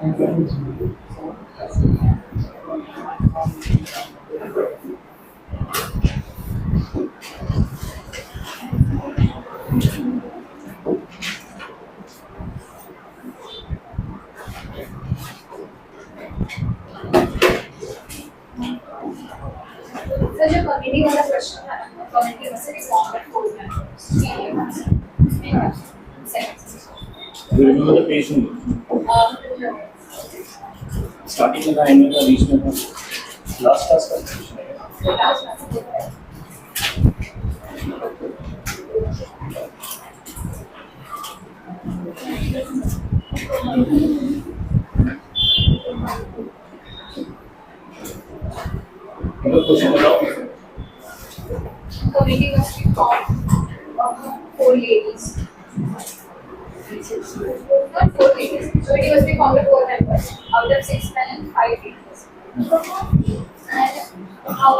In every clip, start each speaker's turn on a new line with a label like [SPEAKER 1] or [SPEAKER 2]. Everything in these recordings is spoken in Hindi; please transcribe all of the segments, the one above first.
[SPEAKER 1] सर जो कम्युनिटी वाला प्रश्न था ना, कम्युनिटी में से फॉर्म में खोल दिया।
[SPEAKER 2] Do you remember the page number? Starting में था, end में था, बीच में था, last class का question है। क्वेश्चन बताओ।
[SPEAKER 1] Committee must be formed of 4 ladies. Not 4 ladies. Committee must be formed of 4 members. Out of 6 men and 5 ladies. And how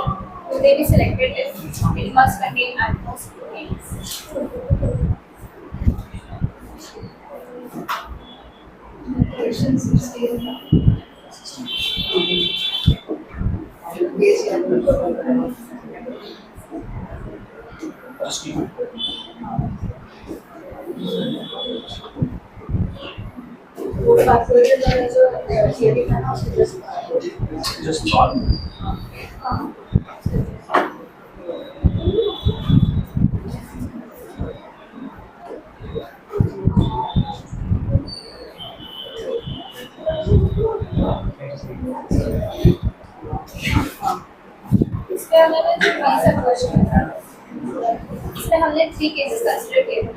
[SPEAKER 1] will they be selected if it must contain at most 2 ladies? Questions which stays
[SPEAKER 2] Just keep it. Just normal.
[SPEAKER 1] इसमें हमने जो वही सब क्वेश्चन था, इसमें हमने 3 केसेस कंसीडर किए थे।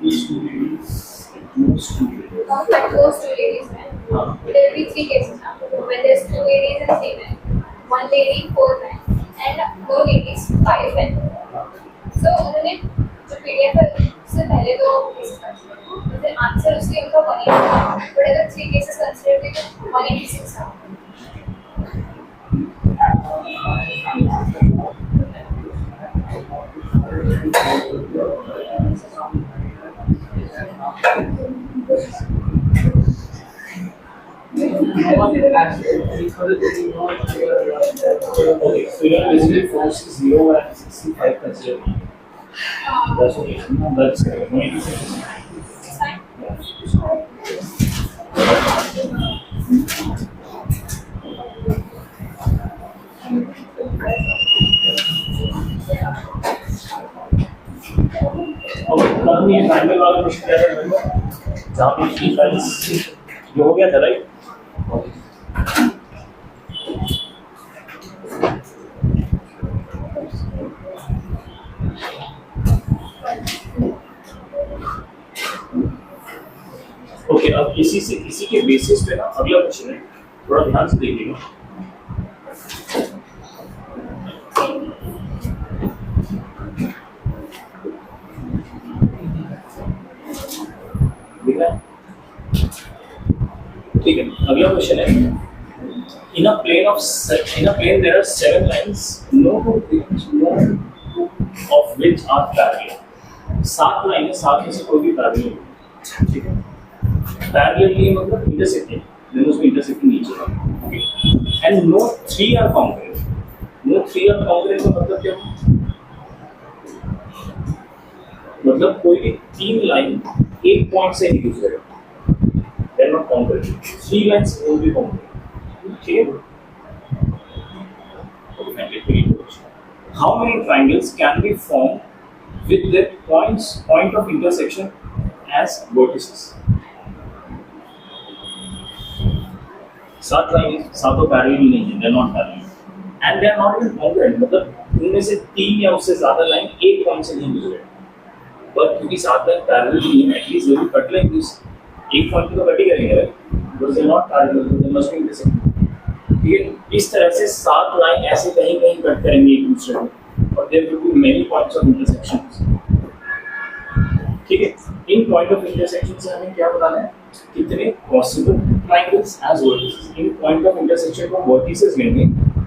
[SPEAKER 2] These two ladies, those two ladies.
[SPEAKER 1] But those 2 ladies में, there will be 3 cases now. When there's 2 ladies and 3 men, 1 lady, 4 men, and 4 ladies, 5 men. So उन्होंने जो PDF है उससे पहले 2 केसेस कंसीडर किए, फिर आंसर उसके उनका 180, but अगर 3 केसेस कंसीडर किए तो 186 था।
[SPEAKER 2] Okay, so you are basically force 0 and 65 considered. That's okay. That's correct. No need to say this.
[SPEAKER 1] It's fine.
[SPEAKER 2] Okay, अब ये triangle वाला क्वेश्चन क्या था मेरे जहाँ पे थ्री लाइन्स ये हो गया था राइट? ओके, अब इसी के बेसिस पे ना अगला क्वेश्चन है, थोड़ा ध्यान से देखिएगा। ठीक है, अगला क्वेश्चन है in a plane there are 7 lines, no of which are parallel. 7 line है, 7 में से कोई भी पैरेलल नहीं, ठीक है। पैरेलल ये मतलब इंटरसेक्टिंग, दोनों उसमें इंटरसेक्टिंग नहीं चला, okay. And no 3 are congruent, no 3 are congruent का मतलब क्या है? मतलब कोई भी 3 लाइन एक पॉइंट से नहीं गुजरेगा, they are not congruent. 3 lines will be congruent. Okay. How many triangles can be formed with their point of intersection as vertices? 7 lines, 7 parallel नहीं है, they are not parallel, and they are not even congruent. मतलब उनमें से 3 या उससे ज़्यादा लाइन एक पॉइंट से नहीं गुजरे, but क्योंकि 7 लाइन parallel नहीं है, at least they will cut like this. एक पॉइंट को कट ही करेंगे right, because they are not parallel, they must be intersecting. ठीक है, इस तरह से 7 लाइन ऐसे कहीं कहीं कट करेंगे एक दूसरे को, और there will be many points of intersections. ठीक है, इन पॉइंट ऑफ इंटरसेक्शन से हमें क्या बताना है? कितने पॉसिबल ट्रायंगल्स एज वर्टिसेस। इन पॉइंट ऑफ इंटरसेक्शन को वर्टिसेस लेंगे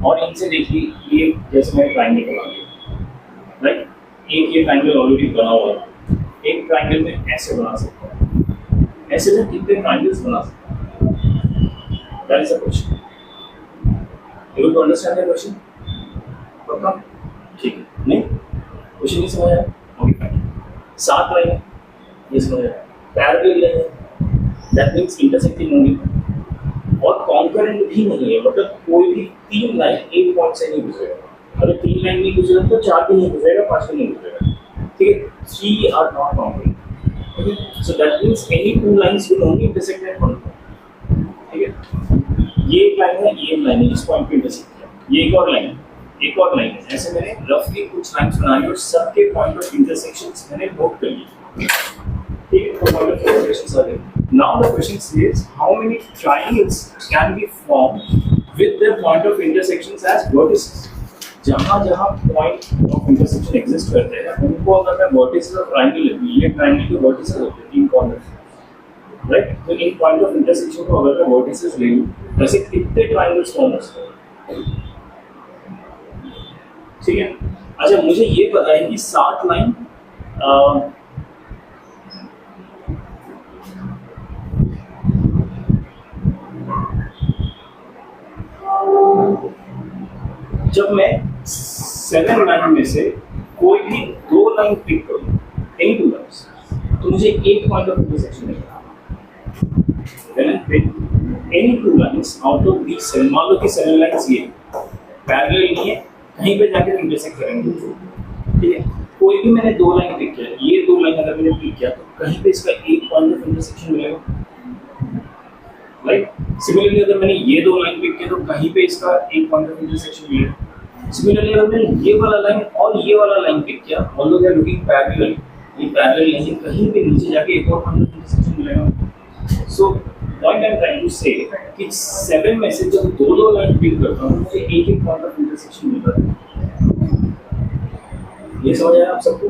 [SPEAKER 2] और इनसे देखिए ये जैसे मैं ट्रायंगल बना लिया राइट, एक ये ट्रायंगल ऑलरेडी बना हुआ है, एक ट्रायंगल में ऐसे बना सकते हैं, ऐसे में कितने ट्रायंगल्स बना सकते हैं? That is a question. You to understand the question? पक्का? ठीक है, नहीं क्वेश्चन नहीं समझ आया? Okay fine. 7 लाइन है, ये समझ आया। पैरेलल लाइन है, दैट मींस इंटरसेक्टिंग होंगी, और कॉन्करेंट भी नहीं है, मतलब कोई भी 3 लाइन एक पॉइंट से नहीं गुजरेगा। अगर 3 लाइन नहीं गुजरेगा तो 4 भी नहीं गुजरेगा, 5 भी नहीं गुजरेगा, ठीक है। 3 are not concurrent, okay? So that means any 2 lines will only intersect at one point, ठीक है। ये एक लाइन है, ये एक लाइन है, इस पॉइंट पे इंटरसेक्ट किया, ये एक और लाइन है, एक और लाइन है। ऐसे मैंने रफली कुछ लाइंस बनाई और सबके पॉइंट ऑफ इंटरसेक्शंस मैंने नोट कर लिए, ठीक है। तो पॉइंट ऑफ इंटरसेक्शंस आ गए। Now the question says how many triangles can be formed with their point of intersections as vertices. जहाँ जहाँ पॉइंट ऑफ इंटरसेक्शन एग्जिस्ट करते हैं उनको अगर मैं वर्टिसेस ऑफ ट्रायंगल लेती हूँ, ये ट्रायंगल के वर्टिसेस होते हैं 3 कॉर्नर, राइट। तो इन पॉइंट ऑफ इंटरसेक्शन को अगर मैं वर्टिसेस ले लूँ, वैसे कितने ट्रायंगल्स फॉर्म हो सकते हैं, ठीक है। अच्छा मुझे ये पता है कि 7 लाइन जब मैं 7 लाइन में से कोई भी 2 लाइन पिक करूँ, एनी 2 लाइन्स, तो मुझे एक पॉइंट ऑफ इंटरसेक्शन मिलेगा। When I pick any 2 lines out of these 7, मान लो कि 7 लाइन्स ये पैरेलल नहीं है, कहीं पे जाकर इंटरसेक्ट करेंगे, ठीक है। कोई भी मैंने 2 लाइन पिक किया, ये 2 लाइन अगर मैंने पिक किया तो कहीं पे इसका एक पॉइंट ऑफ इंटरसेक्शन मिलेगा, राइट। सिमिलरली अगर मैंने ये 2 लाइन पिक किया तो कहीं पे इसका एक पॉइंट ऑफ इंटरसेक्शन मिलेगा। सिमिलरली अगर मैंने ये वाला लाइन और ये वाला लाइन पिक किया, although they are looking parallel, ये पैरेलल नहीं है, कहीं पे नीचे जाके एक और पॉइंट ऑफ इंटरसेक्शन मिलेगा। So point I am trying to say कि 7 में से जब 2 लाइन पिक करता हूँ मुझे एक एक पॉइंट ऑफ इंटरसेक्शन मिलता है। ये समझ आया आप सबको?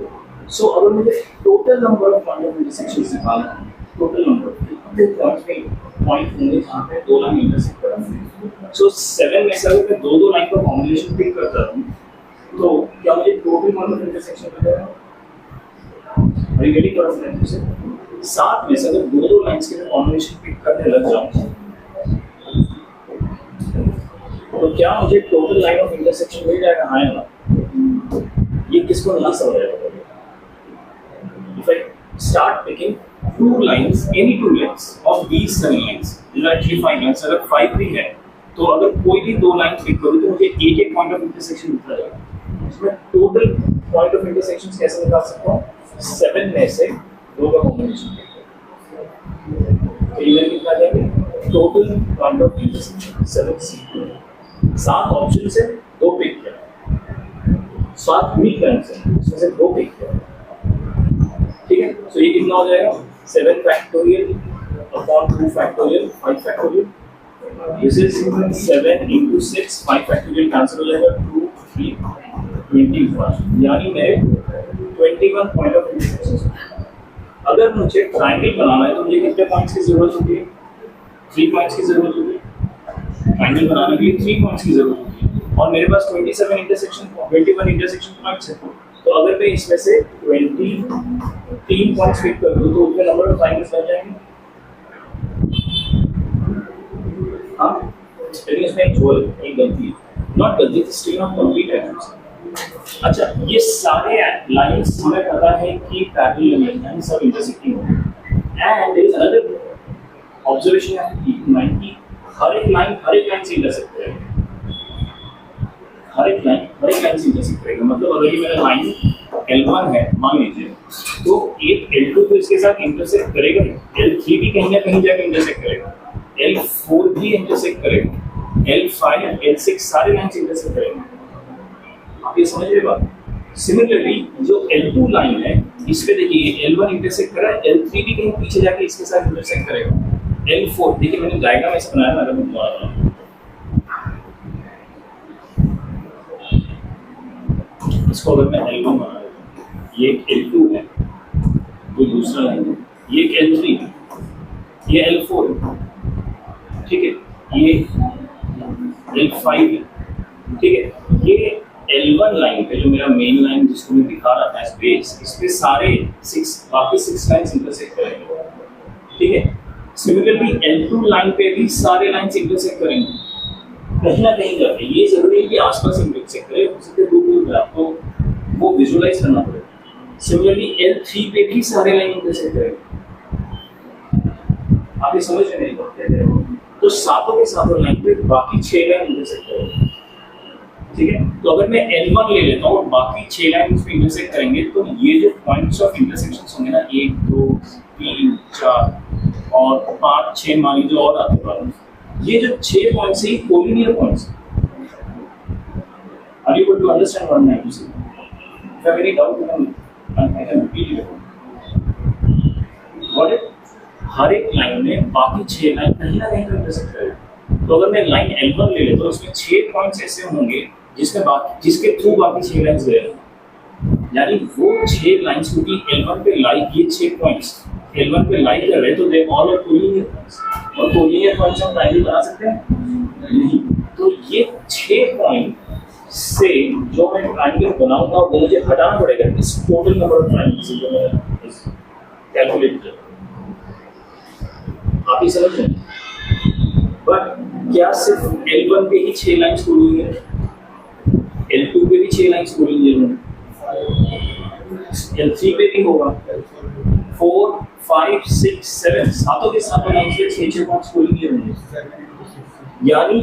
[SPEAKER 2] सो अगर मुझे total number of point of intersections निकालना है, टोटल नंबर कितने पॉइंट्स में पॉइंट होंगे जहाँ पे 2 लाइन इंटरसेक्ट कर रहे हैं। सो 7 में से अगर मैं 2 लाइन का कॉम्बिनेशन पिक करता हूँ तो क्या मुझे टोटल पॉइंट ऑफ इंटरसेक्शन मिलेगा? Are you getting what I'm trying to say? 7 में से अगर 2 लाइंस के कॉम्बिनेशन पिक करने लग जाऊँ तो क्या मुझे टोटल लाइन ऑफ इंटरसेक्शन मिल जाएगा? हाँ या ना? ये किसको नहीं समझ आएगा? If I start picking 2 lines, any 2 lines of these 7 lines, there are actually 5 lines. अगर 5 भी है, तो अगर कोई भी 2 लाइन पिक करूँ तो मुझे एक पॉइंट ऑफ इंटरसेक्शन मिलता जाएगा। इसमें टोटल पॉइंट ऑफ इंटरसेक्शन कैसे निकाल सकता हूँ? 7 में से 2 का कॉम्बिनेशन तो इधर कितना जाएंगे? Total point of intersection 7 7 option से 2 पिक किया, 7 वीक लाइन्स हैं, उसमें से 2 पिक किया, ठीक है। तो ये कितना हो जाएगा? 7 factorial upon 2 factorial 5 factorial, this is 7 into 6 5 factorial cancel हो जाएगा, 2 3 21, यानी मेरे 21 पॉइंट ऑफ इंटरसेक्शन। अगर मुझे ट्रायंगल बनाना है तो मुझे कितने पॉइंट्स की जरूरत होगी? 3 पॉइंट्स की जरूरत होगी। ट्रायंगल बनाने के लिए 3 पॉइंट्स की जरूरत होगी और मेरे पास 21 इंटरसेक्शन पॉइंट्स है। तो अगर मैं इसमें से 23 पॉइंट्स पिक कर दूं तो उतने नंबर ऑफ ट्रायंगल्स बन जाएंगे। हाँ, लेकिन इसमें एक गलती है, नॉट गलती, स्टिल नॉट कंप्लीट है। अच्छा, ये सारे लाइंस हमें पता है कि पैरेलल हैं, सब इंटरसेक्टिंग हैं। And there is another observation I have keep in mind कि हर एक लाइन से इंटरसेक्ट करेगी। हर एक लाइन से इंटरसेक्ट करेगा। मतलब अगर ये मेरा लाइन L1 है मान लीजिए, तो एक L2 तो इसके साथ इंटरसेक्ट करेगा, L3 भी कहीं ना कहीं जाकर इंटरसेक्ट करेगा, L4 भी इंटरसेक्ट करेगा, L5 L6 सारे लाइन से इंटरसेक्ट करेंगे। आप ये समझ रहे बात? सिमिलरली जो L2 लाइन है इस पे देखिए L1 इंटरसेक्ट कर रहा है, L3 भी कहीं पीछे जाके इसके साथ इंटरसेक्ट करेगा, L4 देखिए मैंने डायग्राम ऐसे बनाया ना, मैं बता रहा हूं इसको। अगर मैं L1 बना रहा हूं, ये एक L2 है, कोई दूसरा लाइन है, ये एक L3 है, ये L4 है, ठीक है, ये L5 है, ठीक है। ये L1 लाइन पे जो मेरा मेन लाइन जिसको मैं दिखा रहा था बेस, इस पे सारे बाकी 6 लाइंस इंटरसेक्ट करेंगे, ठीक है। सिमिलरली L2 लाइन पे भी सारे लाइंस इंटरसेक्ट करेंगे कहीं ना कहीं जाके, ये जरूरी है कि आसपास इंटरसेक्ट करे, उससे दूर दूर आपको वो विजुलाइज करना पड़ेगा। सिमिलरली L3 पे भी सारे लाइन इंटरसेक्ट करेंगे, आप ये समझ रहे हैं? तो सातों के सातों लाइन पे बाकी 6 लाइन इंटरसेक्ट करेंगे, ठीक है। तो अगर मैं L1 ले लेता हूँ और बाकी 6 लाइन उस पे इंटरसेक्ट करेंगे, तो ये जो पॉइंट्स ऑफ इंटरसेक्शंस होंगे ना, 1 2 3 4 और 5 6 मान लीजिए और आते हैं, ये जो 6 पॉइंट्स है ये कोलिनियर पॉइंट्स हैं। Are you able to understand what I am saying? If any doubt I can repeat it. What if हर एक लाइन में बाकी 6 लाइन कहीं ना कहीं इंटरसेक्ट करेंगे। तो अगर मैं लाइन L1 ले लेता हूँ, उसमें 6 पॉइंट्स ऐसे होंगे जिसके थ्रू बाकी 6 लाइंस गए, यानी वो 6 लाइंस क्योंकि L1 पे लाई, ये 6 पॉइंट्स L1 पे लाई कर रहे हैं, तो they all are collinear points. और कोलिनियर पॉइंट्स हम ट्रायंगल बना सकते हैं नहीं। तो ये 6 पॉइंट से जो मैं ट्रायंगल बनाऊंगा वो मुझे हटाना पड़ेगा इस टोटल नंबर ऑफ ट्रायंगल्स जो मैंने कैलकुलेट किया। आप ही समझ रहे हैं? बट क्या सिर्फ L1 पे ही 6 लाइंस कोलिनियर, L2 पे भी 6 लाइंस कोलिनियर होंगे, L3 पे भी होगा, 4 5 6 7 सातों के सातों लाइंस पे 6 पॉइंट्स कोलिनियर होंगे। यानी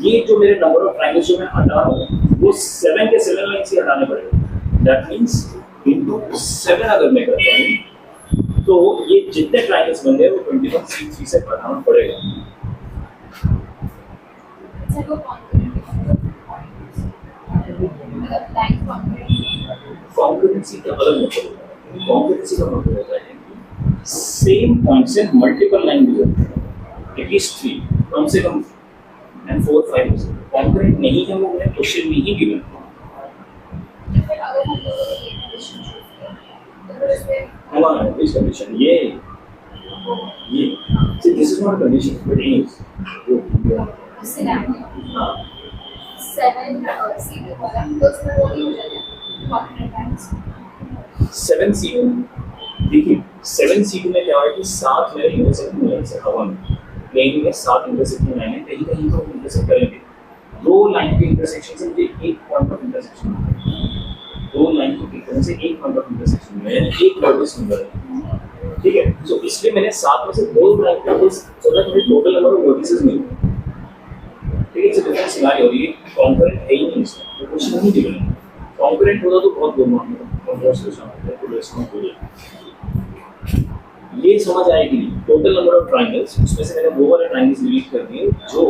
[SPEAKER 2] ये जो मेरे नंबर ऑफ ट्रायंगल्स जो मैं हटा रहा हूँ वो 7 के 7 लाइंस ही हटाने पड़ेंगे। दैट मींस इनटू 7 अगर मैं करता हूँ तो ये जितने ट्रायंगल्स बन गए वो 21C3 से बढ़ाना पड़ेगा। कॉन्करेंसी का अलग मतलब है। कॉन्करेंसी का मतलब होता है कि सेम पॉइंट से मल्टीपल लाइन गुजरते हैं, एटलीस्ट 3 कम से कम एंड 4 5 कॉन्करेंट नहीं है वो मैंने क्वेश्चन में ही गिवन। हमारा इस कंडीशन ये see this is not a condition but it is 7C2 देखिए 7C2 में क्या है कि 7 मेरे इंटरसेक्टिंग लाइन से हवा में प्लेन में 7 इंटरसेक्टिंग लाइन है, कहीं कहीं तो इंटरसेक्ट करेंगे। 2 लाइन के इंटरसेक्शन से मुझे एक पॉइंट ऑफ इंटरसेक्शन, 2 लाइन के बीच से एक पॉइंट ऑफ इंटरसेक्शन में एक वर्टिस नंबर है, ठीक है। तो इसलिए मैंने 7 में से 2 लाइन का सो दैट मुझे टोटल नंबर ऑफ वर्टिसेस मिले, ठीक है। It's a different scenario. ये कॉन्करेंट है ही नहीं, इसमें तो कुछ नहीं दिया है। कॉन्करेंट होता तो बहुत गुड मार्क ये समझ आएगी। टोटल नंबर ऑफ ट्रायंगल्स, उसमें से मैंने वो वाले ट्रायंगल्स डिलीट कर दिए जो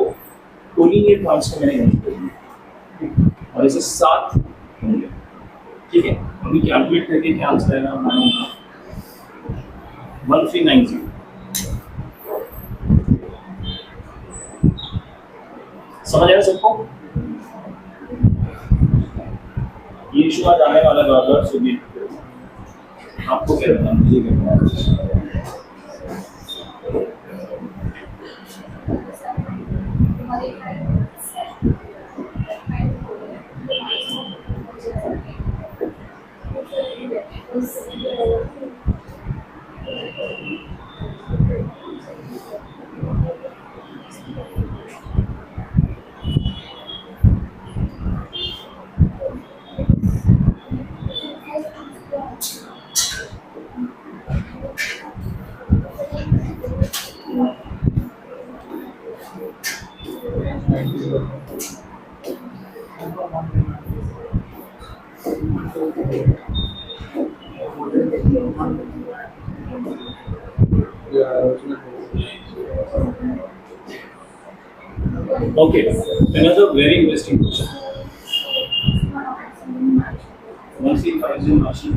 [SPEAKER 2] कोलिनियर पॉइंट्स को मैंने नहीं कर दिए और ऐसे 7 होंगे, ठीक है। अभी कैलकुलेट करके क्या आंसर आएगा 1390। समझ आया सबको? ये इशू आज आने वाला बार-बार सुनिए। आपको क्या लगता है? मुझे क्या लगता है? Okay, another very interesting question. 1350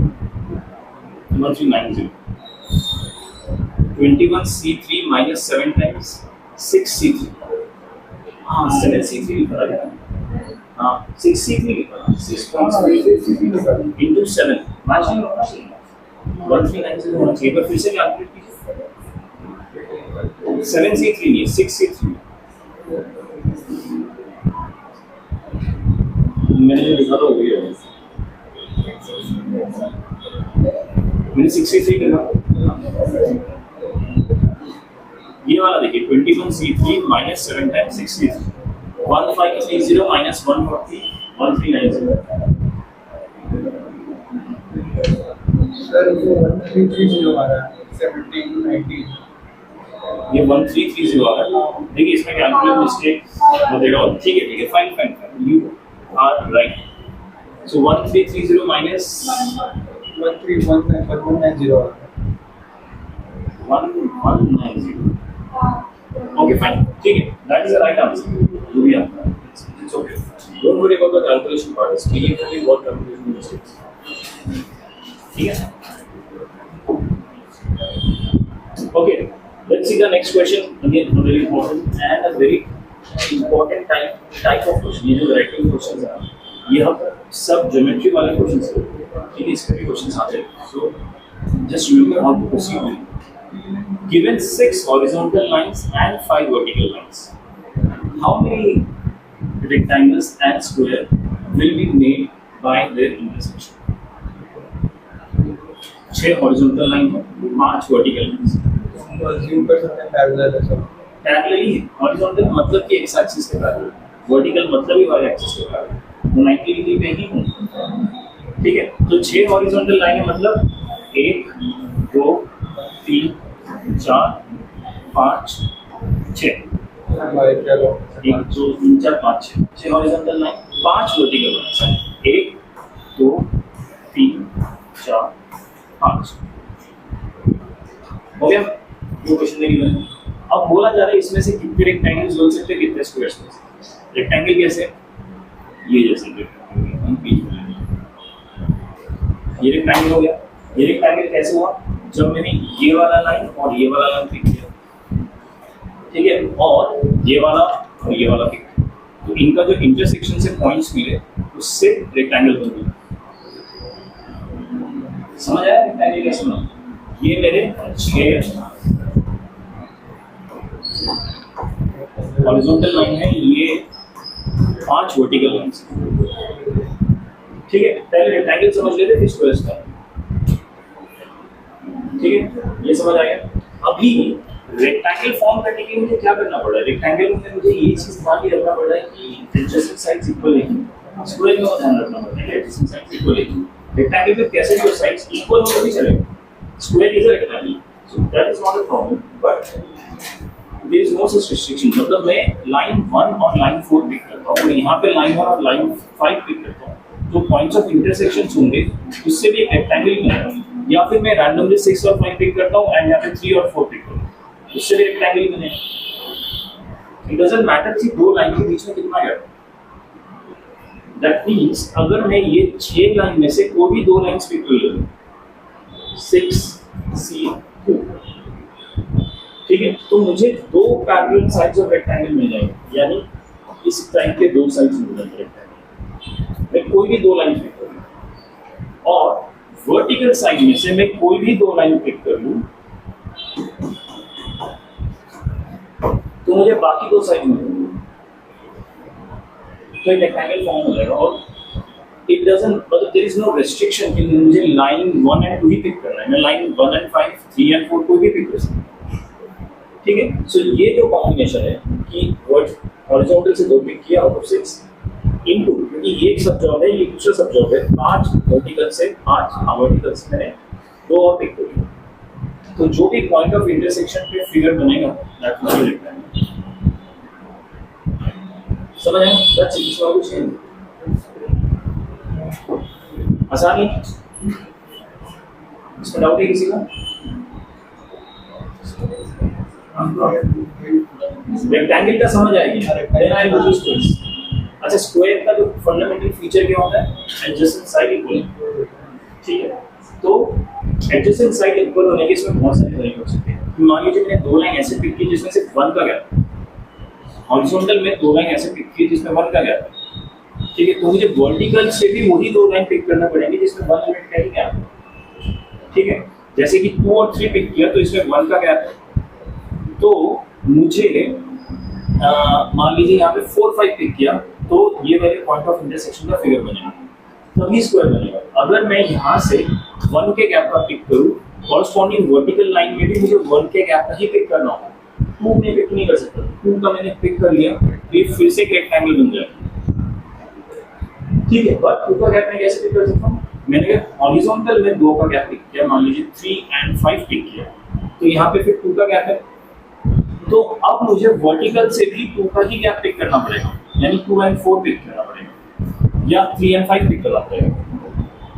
[SPEAKER 2] 1390 21C3 minus 7 times 6C3 हाँ 7C3 लिखा है हाँ 6C3 लिखा है 6.3 into 7 मैचिंग 1390 होना चाहिए पर फिर से कैलकुलेट कीजिए 7C3 नहीं 6C3 मैंने जो लिखा था वो ही है मैंने 63 लिखा 21C3 minus 7 times 60. 1530 minus 140, 1390.
[SPEAKER 3] Sir ये 1330 आ रहा है 17 19
[SPEAKER 2] ये 1330 आ रहा है। देखिए इसमें calculate mistake not at all. ठीक है fine fine you are right. So 1330 minus
[SPEAKER 3] 13190 आ रहा है
[SPEAKER 2] 1190। ओके फाइन ठीक है that is the right answer. जो भी आपका it's okay don't worry about the calculation part it's we have what calculation mistakes. ठीक है okay let's see the next question again very important and a very important type of question ये जो writing questions हैं ये हम सब ज्योमेट्री वाले क्वेश्चंस हैं ठीक है इसके भी क्वेश्चंस आते हैं so just remember how to proceed with it. Given 6 horizontal lines and 5 vertical lines how many rectangles and square will be made by their intersection? 6 horizontal line है 5 वर्टिकल लाइंस
[SPEAKER 3] तो अज्यूम कर सकते हैं पैरेलल है सब
[SPEAKER 2] पैरेलल ही हॉरिजॉन्टल मतलब कि एक्स एक्सिस के पैरेलल वर्टिकल मतलब ही वाई एक्सिस के पैरेलल वो 90 डिग्री पे ही है। ठीक है तो 6 हॉरिजॉन्टल लाइन है मतलब 1 2 3 4 5 6
[SPEAKER 3] भाई चलो
[SPEAKER 2] 1 2 3 4 5 6 हॉरिजॉन्टल लाइन 5 वर्टिकल लाइंस 1 2 3 4 5 हो गया वो क्वेश्चन नहीं है। अब बोला जा रहा है इसमें से कितने रेक्टेंगल्स बन सकते हैं कितने स्क्वायर्स बन सकते हैं। रेक्टेंगल कैसे ये जैसे ये रेक्टेंगल हो गया। ये रेक्टेंगल कैसे हुआ जब मैंने ये वाला लाइन और ये वाला लाइन पिक किया ठीक है और ये वाला और ये वाला पिक तो इनका जो इंटरसेक्शन से पॉइंट्स मिले उससे रेक्टेंगल बन गया। समझ आया रेक्टेंगल कैसे बना ये मेरे 6 हॉरिजॉन्टल लाइन है ये 5 वर्टिकल लाइंस ठीक है। पहले रेक्टेंगल समझ लेते फिर स्क्वायर्स का ठीक है ये समझ आ गया। अभी रेक्टेंगल फॉर्म करने के लिए मुझे क्या करना पड़ रहा है रेक्टेंगल में मुझे ये चीज ध्यान में रखना पड़ रहा है कि एडजेसेंट साइड्स इक्वल है स्क्वायर में ध्यान रखना पड़ रहा है एडजेसेंट साइड्स इक्वल है। रेक्टेंगल में कैसे जो साइड्स इक्वल हो भी चलेगा square is a rectangle so that is not a problem but there is no such restriction मतलब मैं लाइन 1 और लाइन 4 पिक करता हूं और यहां पे लाइन 1 और लाइन 5 पिक करता हूं तो पॉइंट्स ऑफ इंटरसेक्शंस होंगे उससे भी एक रेक्टेंगल बनेगा या फिर मैं रैंडमली 6 और 5 पिक करता हूं एंड यहां पे 3 और 4 पिक करता हूं उससे भी रेक्टेंगल बनेगा। इट डजंट मैटर कि दो लाइन के बीच में कितना गैप दैट मींस अगर मैं ये 6 लाइन में से कोई भी 2 लाइंस पिक कर लूं 6C2 ठीक है तो मुझे 2 पैरेलल साइड्स ऑफ रेक्टेंगल मिल जाएंगे यानी इस टाइप के 2 साइड्स मिल जाएंगे रेक्टेंगल मैं कोई भी 2 लाइन पिक करूं और वर्टिकल साइड में से मैं कोई भी 2 लाइन पिक कर लूं तो मुझे बाकी 2 साइड मिलेंगे तो एक रेक्टेंगल फॉर्म हो जाएगा और इट डजंट मतलब देयर इज नो रेस्ट्रिक्शन कि मुझे लाइन 1 एंड 2 ही पिक करना है मैं लाइन 1 एंड 5 3 एंड 4 कोई भी पिक कर सकता हूं ठीक है। सो ये जो कॉम्बिनेशन है कि हॉरिजॉन्टल से 2 पिक किया आउट ऑफ 6 इनटू क्योंकि ये एक सब जॉब है ये दूसरा सब जॉब है 5 वर्टिकल से 5 वर्टिकल से मैंने 2 और पिक किया तो जो भी पॉइंट ऑफ इंटरसेक्शन पे फिगर बनेगा दैट विल बी रेक्टेंगल समझ आया दैट्स इट इसमें कुछ नहीं आसान है इसमें डाउट है किसी का रेक्टेंगल का समझ आएगी then I will use this. अच्छा स्क्वायर का जो फंडामेंटल फीचर क्या होता है एडजेसेंट साइड इक्वल ठीक है तो एडजेसेंट साइड इक्वल होने के इसमें बहुत सारे तरीके हो सकते हैं। मान लीजिए मैंने 2 लाइन ऐसे पिक की जिसमें सिर्फ 1 का गैप हॉरिजॉन्टल में 2 लाइन ऐसे पिक की जिसमें 1 का गैप ठीक है तो मुझे वर्टिकल से भी वही 2 लाइन पिक करना पड़ेंगे जिसमें 1 यूनिट का ही गैप ठीक है जैसे कि 2 और 3 पिक किया तो इसमें 1 का गैप है तो मुझे मान लीजिए यहाँ पे 4 5 पिक किया तो ये मेरे पॉइंट ऑफ इंटरसेक्शन का फिगर बनेगा तभी स्क्वायर बनेगा। अगर मैं यहाँ से 1 के गैप का पिक करूँ कॉरस्पॉन्डिंग वर्टिकल लाइन में भी मुझे 1 के गैप का ही पिक करना होगा 2 में पिक नहीं कर सकता, 2 का मैंने पिक कर लिया तो ये फिर से एक रेक्टेंगल बन जाएगा, ठीक है। बट 2 का गैप मैं कैसे पिक कर सकता हूँ, मैंने हॉरिजॉन्टल में 2 का गैप पिक किया, मान लीजिए 3 and 5 पिक किया, तो यहाँ पे फिर 2 का गैप है, तो अब मुझे वर्टिकल से भी 2 का ही गैप पिक करना पड़ेगा, यानी 2 and 4 पिक करना पड़ेगा या 3 and 5 पिक करना पड़ेगा।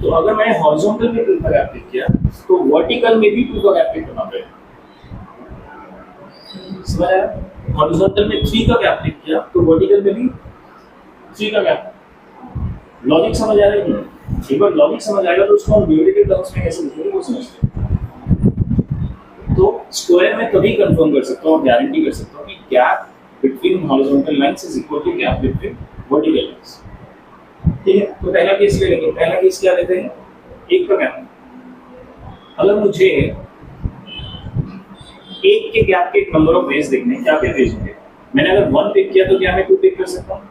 [SPEAKER 2] तो अगर मैंने हॉरिजॉन्टल में 2 का गैप पिक किया तो वर्टिकल में भी 2 का गैप पिक करना पड़ेगा, समझ आया? हॉरिजॉन्टल में 3 का गैप पिक किया तो वर्टिकल में भी 3 का गैप। लॉजिक समझ आ रहा है कि एक बार लॉजिक समझ आएगा तो उसको हम न्यूमेरिकल टर्म्स में कैसे लिखेंगे वो समझते हैं। तो स्क्वायर में तभी कंफर्म कर सकता हूँ और गारंटी कर सकता हूँ कि gap between horizontal lines is equal to gap between vertical lines, ठीक है। तो पहला केस ले लेंगे, पहला केस क्या लेते हैं, 1 का गैप। अगर मुझे 1 के गैप के एक नंबर ऑफ वेज देखने हैं, क्या क्या वेज होंगे, मैंने अगर 1 पिक किया तो क्या मैं 2 पिक कर सकता हूँ?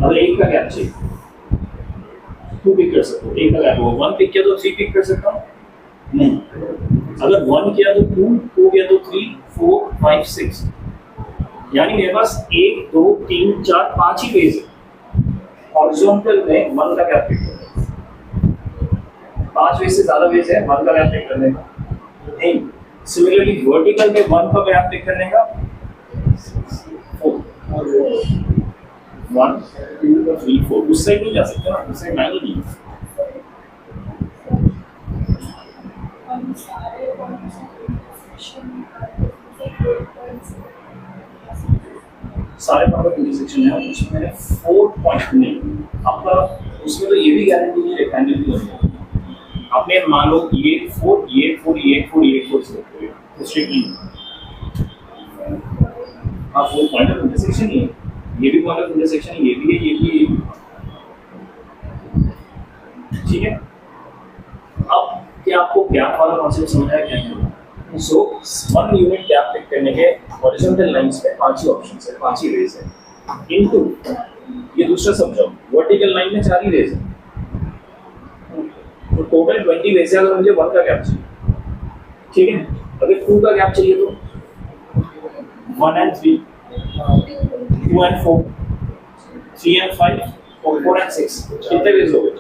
[SPEAKER 2] अगर 1 का गैप चाहिए 2 पिक कर सकता हूँ, 1 का गैप होगा, 1 पिक किया तो 3 पिक कर सकता हूँ? नहीं। अगर 1 किया तो 2, 2 किया तो 3, 4, 5, 6, यानी मेरे पास 1, 2, 3, 4, 5 ही वेज है। हॉरिजॉन्टल में 1 का गैप पिक करने का, 5 वेज से ज्यादा वेज है 1 का गैप पिक करने का नहीं। सिमिलरली वर्टिकल में 1 का गैप पिक करने का 1, 2, 3, 4, उस साइड नहीं जा सकते ना, उस साइड नहीं नहीं। सारे पॉइंट इंटरसेक्शन है, उसमें मैंने 4 पॉइंट नहीं, आपका उसमें तो ये भी गारंटी नहीं रेक्टेंगल भी होगा। आपने मान लो ये 4, ये 4, ये 4, ये 4 से तो स्ट्रेटली हाँ 4 पॉइंट ऑफ इंटरसेक्शन ही है, ये भी पॉइंट ऑफ इंटरसेक्शन है, ये भी है, ये भी है, ये भी, ठीक है। अब क्या आपको गैप वाला कॉन्सेप्ट समझ आया क्या है? सो 1 यूनिट गैप पिक करने के हॉरिजॉन्टल लाइंस पे 5 ही ऑप्शंस है, 5 ही रेज है, इनटू ये दूसरा समझाओ वर्टिकल लाइन में 4 ही रेज है, तो टोटल 20 रेज है। अगर मुझे 1 का गैप चाहिए, ठीक है, अगर 2 का गैप चाहिए तो 1 and 3, 2 and 4, 3 and 5, 4 and 6, कितने रेज हो गए?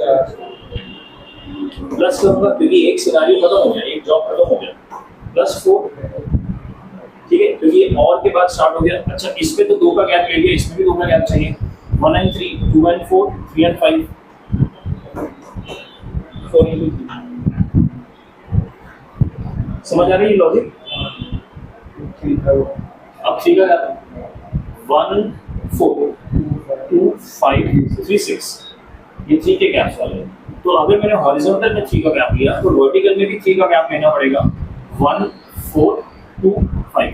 [SPEAKER 2] प्लस करूंगा क्योंकि एक सिनेरियो खत्म हो गया, एक जॉब खत्म हो गया, प्लस 4, ठीक है, क्योंकि ये और के बाद स्टार्ट हो गया। अच्छा इस पे तो 2 का गैप ले लिया, इसमें भी 2 का गैप चाहिए, 1 and 3, 2 and 4, 3 and 5, 4 into 3। समझ आ रही है लॉजिक? अब 3 का गैप 1, 4, 2, 5, 3, 6, ये 3 के गैप्स वाले हैं। तो अगर मैंने हॉरिजॉन्टल में 3 का गैप लिया तो वर्टिकल में भी 3 का गैप लेना पड़ेगा, 1, 4, 2, 5,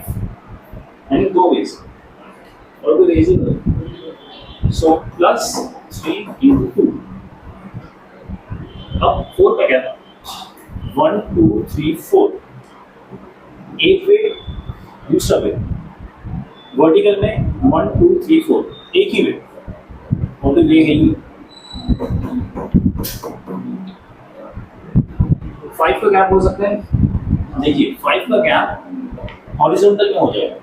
[SPEAKER 2] यानी 2 वेज और कोई रीजन नहीं। So plus 3 into 2। अब 4 का गैप 1, 2, 3, 4, एक वे दूसरा वे, वर्टिकल में 1, 2, 3, 4 एक ही वे और तो ये है 5 का गैप हो सकता है। देखिए 5 का गैप हॉरिजॉन्टल में हो जाएगा,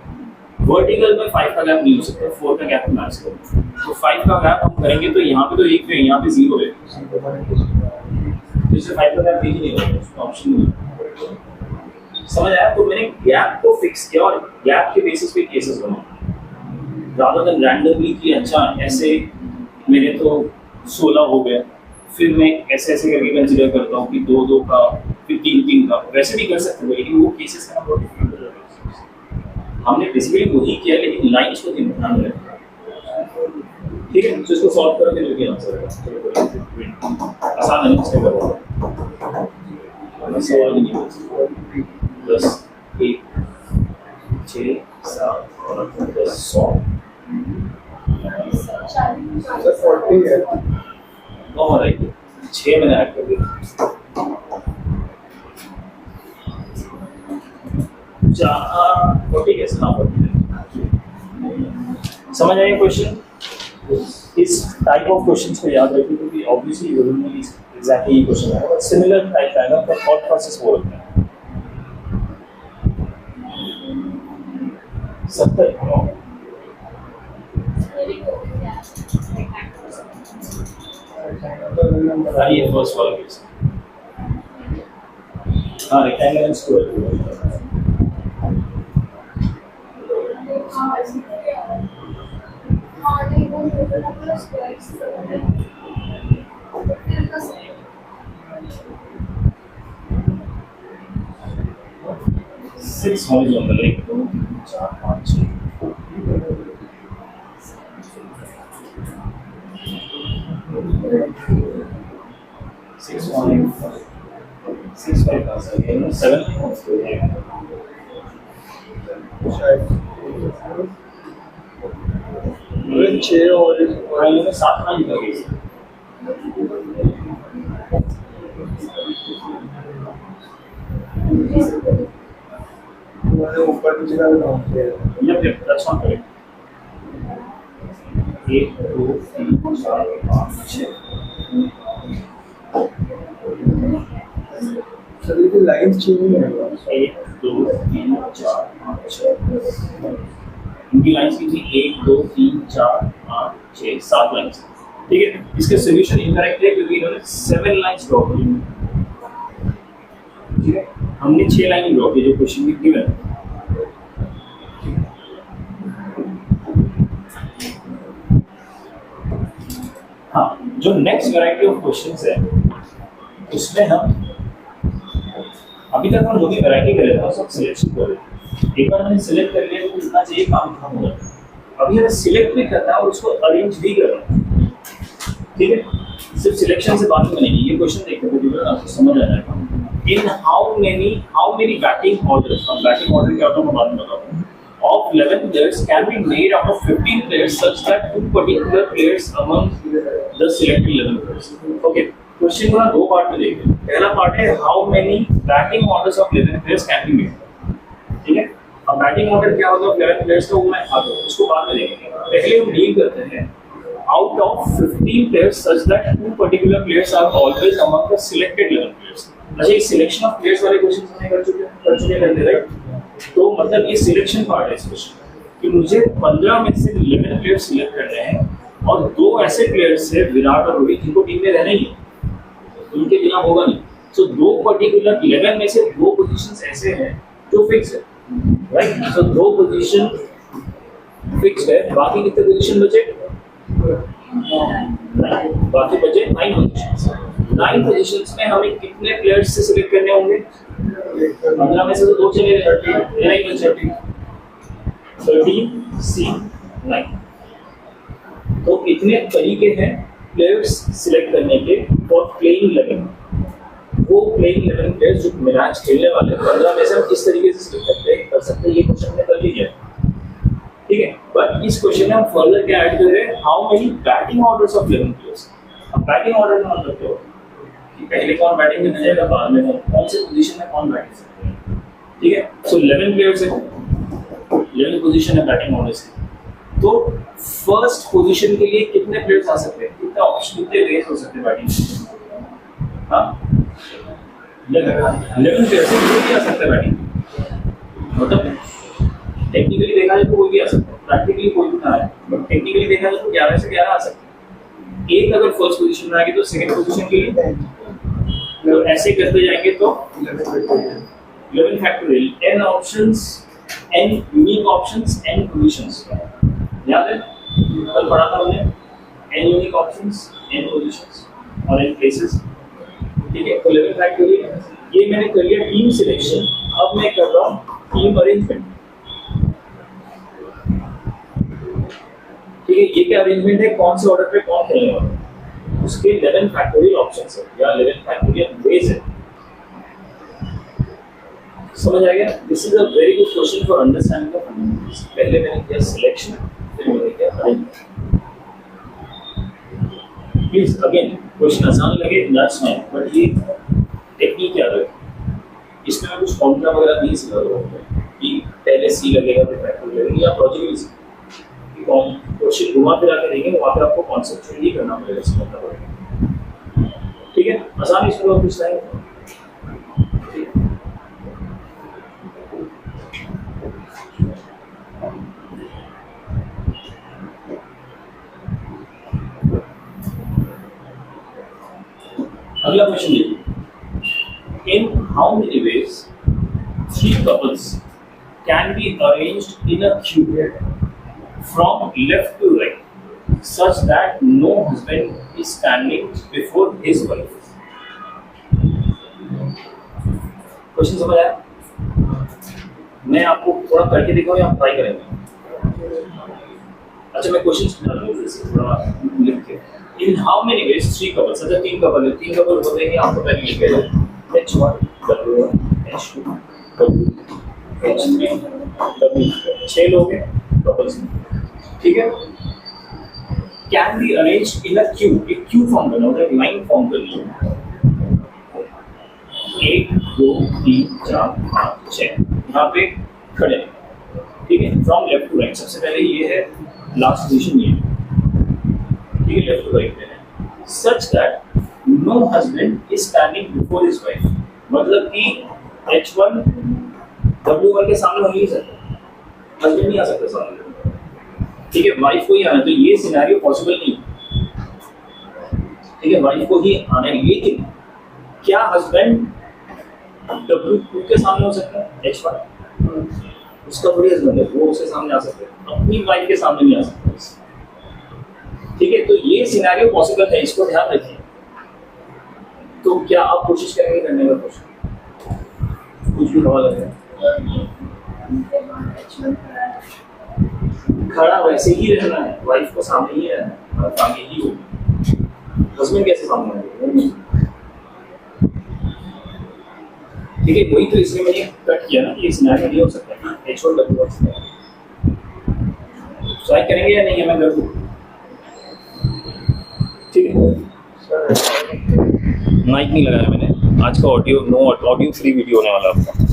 [SPEAKER 2] वर्टिकल में 5 का गैप नहीं हो सकता, 4 का गैप मैच करो। तो 5 का गैप हम करेंगे तो यहाँ पे तो 1 है, यहाँ पे 0 है, तो इससे 5 का गैप ही नहीं होगा, ऑप्शन नहीं। समझ आया? तो मैंने गैप को फिक्स किया और गैप के बेसिस पे केसेस बनाए rather than रैंडमली कि अच्छा ऐसे मेरे तो 16 हो गए, फिर मैं ऐसे ऐसे करके कंसीडर करता हूँ कि 2, 2 का, फिर 3, 3 का, वैसे भी कर सकते हो, लेकिन वो केसेस का बहुत डिफरेंट हो जाता है। हमने बेसिकली वही किया लेकिन लाइन्स को ध्यान में रखा, ठीक है। तो इसको सॉल्व करोगे तो ये आंसर है, आसान है, इससे करो सवाल ही नहीं है। 10, 1, 6, 7 और 10, 100
[SPEAKER 3] सर 40 है
[SPEAKER 2] और 6 मैंने ऐड कर दिया, 40 कैसे ना 40। समझ आए क्वेश्चन? इस टाइप ऑफ क्वेश्चंस को याद रखिए क्योंकि obviously you will need exactly ये क्वेश्चन है, बट सिमिलर टाइप का है ना, तो थॉट प्रोसेस वो होता है। 70 हाँ ये फर्स्ट वाला केस हाँ rectangle and square six horizontal 1 2 3 4 5 6 6 5 6 5 का सही है 7
[SPEAKER 3] शायद 6 और
[SPEAKER 2] पहले में 7 ना लिखा केस
[SPEAKER 3] मैंने ऊपर नीचे का नाम किया
[SPEAKER 2] Yep, that's not correct. 1 2 3 4 5 6
[SPEAKER 3] sir ये लाइंस चेंज नहीं है
[SPEAKER 2] 1 2 3 4 5 6 इनकी लाइंस की थी 1 2 3 4 5 6 7 लाइंस ठीक है इसके सॉल्यूशन इनकरेक्ट है क्योंकि इन्होंने 7 लाइंस ड्रॉ की ठीक है हमने 6 लाइन ड्रॉ की जो क्वेश्चन में गिवन है हाँ जो नेक्स्ट वैरायटी ऑफ क्वेश्चंस है उसमें हम अभी तक हम जो भी वैरायटी कर रहे थे सब सिलेक्शन कर रहे थे एक बार हमने सिलेक्ट कर लिया तो इतना चाहिए काम खत्म हो जाता अभी हमें सिलेक्ट भी करना है और उसको अरेंज भी करना है ठीक है सिर्फ सिलेक्शन से बात नहीं बनेगी ये क्वेश्चन देखते थे आपको समझ आ जाएगा इन हाउ मेनी बैटिंग ऑर्डर्स हम बैटिंग ऑर्डर क्या होता है मैं बाद में बताता हूँ of 11 players can be made out of 15 players such that two particular players among the selected 11 players. Okay. Question को ना दो पार्ट में देखें पहला पार्ट है how many batting orders of 11 players can be made ठीक है अब बैटिंग ऑर्डर क्या होगा 11 प्लेयर्स का वो मैं आगे उसको बाद में देखेंगे पहले हम डील करते हैं out of 15 players such that two particular players are always among the selected 11 players अच्छा ये सिलेक्शन ऑफ प्लेयर्स वाले क्वेश्चन हमने कर चुके हैं राइट तो मतलब ये सिलेक्शन पार्ट है इस क्वेश्चन कि मुझे 15 में से 11 प्लेयर सिलेक्ट करने हैं और दो ऐसे प्लेयर्स हैं विराट और रोहित जिनको टीम में रहना ही है उनके बिना होगा नहीं सो दो पर्टिकुलर 11 में से दो पोजीशंस ऐसे हैं जो फिक्स है राइट सो दो पोजीशन फिक्स है बाकी कितने पोजीशन बचे बाकी बचे 9 पोजीशंस 9 पोजीशंस में हमें कितने प्लेयर्स से सिलेक्ट करने होंगे 15 में से तो दो चले गए 13 C 9 तो इतने तरीके हैं प्लेयर्स सिलेक्ट करने के फॉर प्लेइंग 11 वो प्लेइंग 11 प्लेयर्स जो मैच खेलने वाले 15 में से हम किस तरीके से सिलेक्ट कर सकते हैं ये क्वेश्चन में कर लीजिए ठीक है बट इस क्वेश्चन में हम फर्दर क्या ऐड कर रहे हैं how many batting orders of 11 players अब बैटिंग ऑर्डर में मतलब क्या होता है पहले कौन बैटिंग करने जाएगा बाद में कौन से पोजीशन में कौन बैटिंग करता है ठीक है सो 11 प्लेयर्स है 11 पोजीशन है बैटिंग ऑर्डर से तो फर्स्ट पोजीशन के लिए कितने प्लेयर्स आ सकते हैं कितने ऑप्शन कितने रेस हो सकते हैं बैटिंग हां 11 प्लेयर्स से कोई भी आ सकता है बैटिंग मतलब टेक्निकली देखा जाए तो कोई भी आ सकता है प्रैक्टिकली कोई भी ना आए बट टेक्निकली देखा जाए तो 11 से 11 आ सकते हैं एक अगर फर्स्ट पोजीशन में आ गई तो सेकंड पोजीशन के लिए तो ऐसे करते जाएंगे तो 11 factorial n options n unique options n positions याद है कल पढ़ा था हमने n unique options n positions और n प्लेसेस ठीक है तो 11 फैक्टोरियल ये मैंने कर लिया टीम सिलेक्शन अब मैं कर रहा हूं टीम अरेंजमेंट ठीक है ये क्या अरेंजमेंट है कौन से ऑर्डर पे कौन खेलने वाला है उसके 11 फैक्टोरियल ऑप्शंस है या 11 फैक्टोरियल वेज है समझ आ गया this is a very good question for understanding the fundamentals पहले मैंने किया सिलेक्शन फिर मैंने किया अरेंजमेंट प्लीज अगेन क्वेश्चन आसान लगे दैट्स फाइन बट ये टेक्निक याद रखो इसमें मैं कुछ फॉर्मूला वगैरह नहीं सिखा रहा हूं कि पहले सी लगेगा फिर फैक्टोरियल लगेगा या प्रोजेक्ट कौन क्वेश्चन घुमा फिरा के देंगे वहां पे आपको कॉन्सेप्चुअली करना पड़ेगा समझना पड़ेगा ठीक है आसान इसमें और कुछ नहीं ठीक है अगला क्वेश्चन देखिए, इन how many veg 3 couples can be arranged in a queue from left to right such that no husband is standing before his wife. Question समझ आया? मैं आपको थोड़ा करके दिखाऊं या आप ट्राई करेंगे? अच्छा, मैं क्वेश्चन थोड़ा लिख के, इन हाउ मेनी वेज 3 couples, अच्छा 3 कपल है, 3 कपल होते हैं, आपको पहले लिख के H1 W1 H2 W H3 W, 6 लोग हैं कपल्स, ठीक है? Can be arrange in a Q, एक क्यू फॉर्म करना होता है, एक लाइन फॉर्म करनी है, 1 2 3 4 5 6 यहाँ पे खड़े, ठीक है? फ्रॉम लेफ्ट टू राइट, सबसे पहले ये है लास्ट पोजीशन, ये ठीक है, लेफ्ट टू राइट में है, such that no husband is standing before his wife, मतलब कि H1 W1 के सामने हो नहीं सकता, हस्बैंड नहीं आ सकता सामने, ठीक है? वाइफ को ही आना, तो ये सिनेरियो पॉसिबल नहीं, ठीक है? वाइफ को ही आना है, लेकिन क्या हस्बैंड W2 के सामने हो सकता है? H1 उसका थोड़ी हस्बैंड है, वो उसके सामने आ सकता है, अपनी वाइफ के सामने नहीं आ सकता, ठीक है? तो ये सिनेरियो पॉसिबल है, इसको ध्यान रखिए। तो क्या आप कोशिश करेंगे करने का? कुछ भी हवा लगे खड़ा वैसे ही रहना है, वाइफ को सामने ही रहना है, आगे ही हो, हस्बैंड कैसे सामने आएंगे? ठीक है, वही तो इसलिए मैंने कट किया ना, ये सिनेरियो नहीं हो सकता, H1 W1 ट्राई करेंगे या नहीं, मैं कर दूँ? ठीक है, माइक नहीं लगाया मैंने, आज का ऑडियो ऑडियो फ्री वीडियो होने वाला आपका।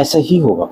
[SPEAKER 2] ऐसा ही होगा।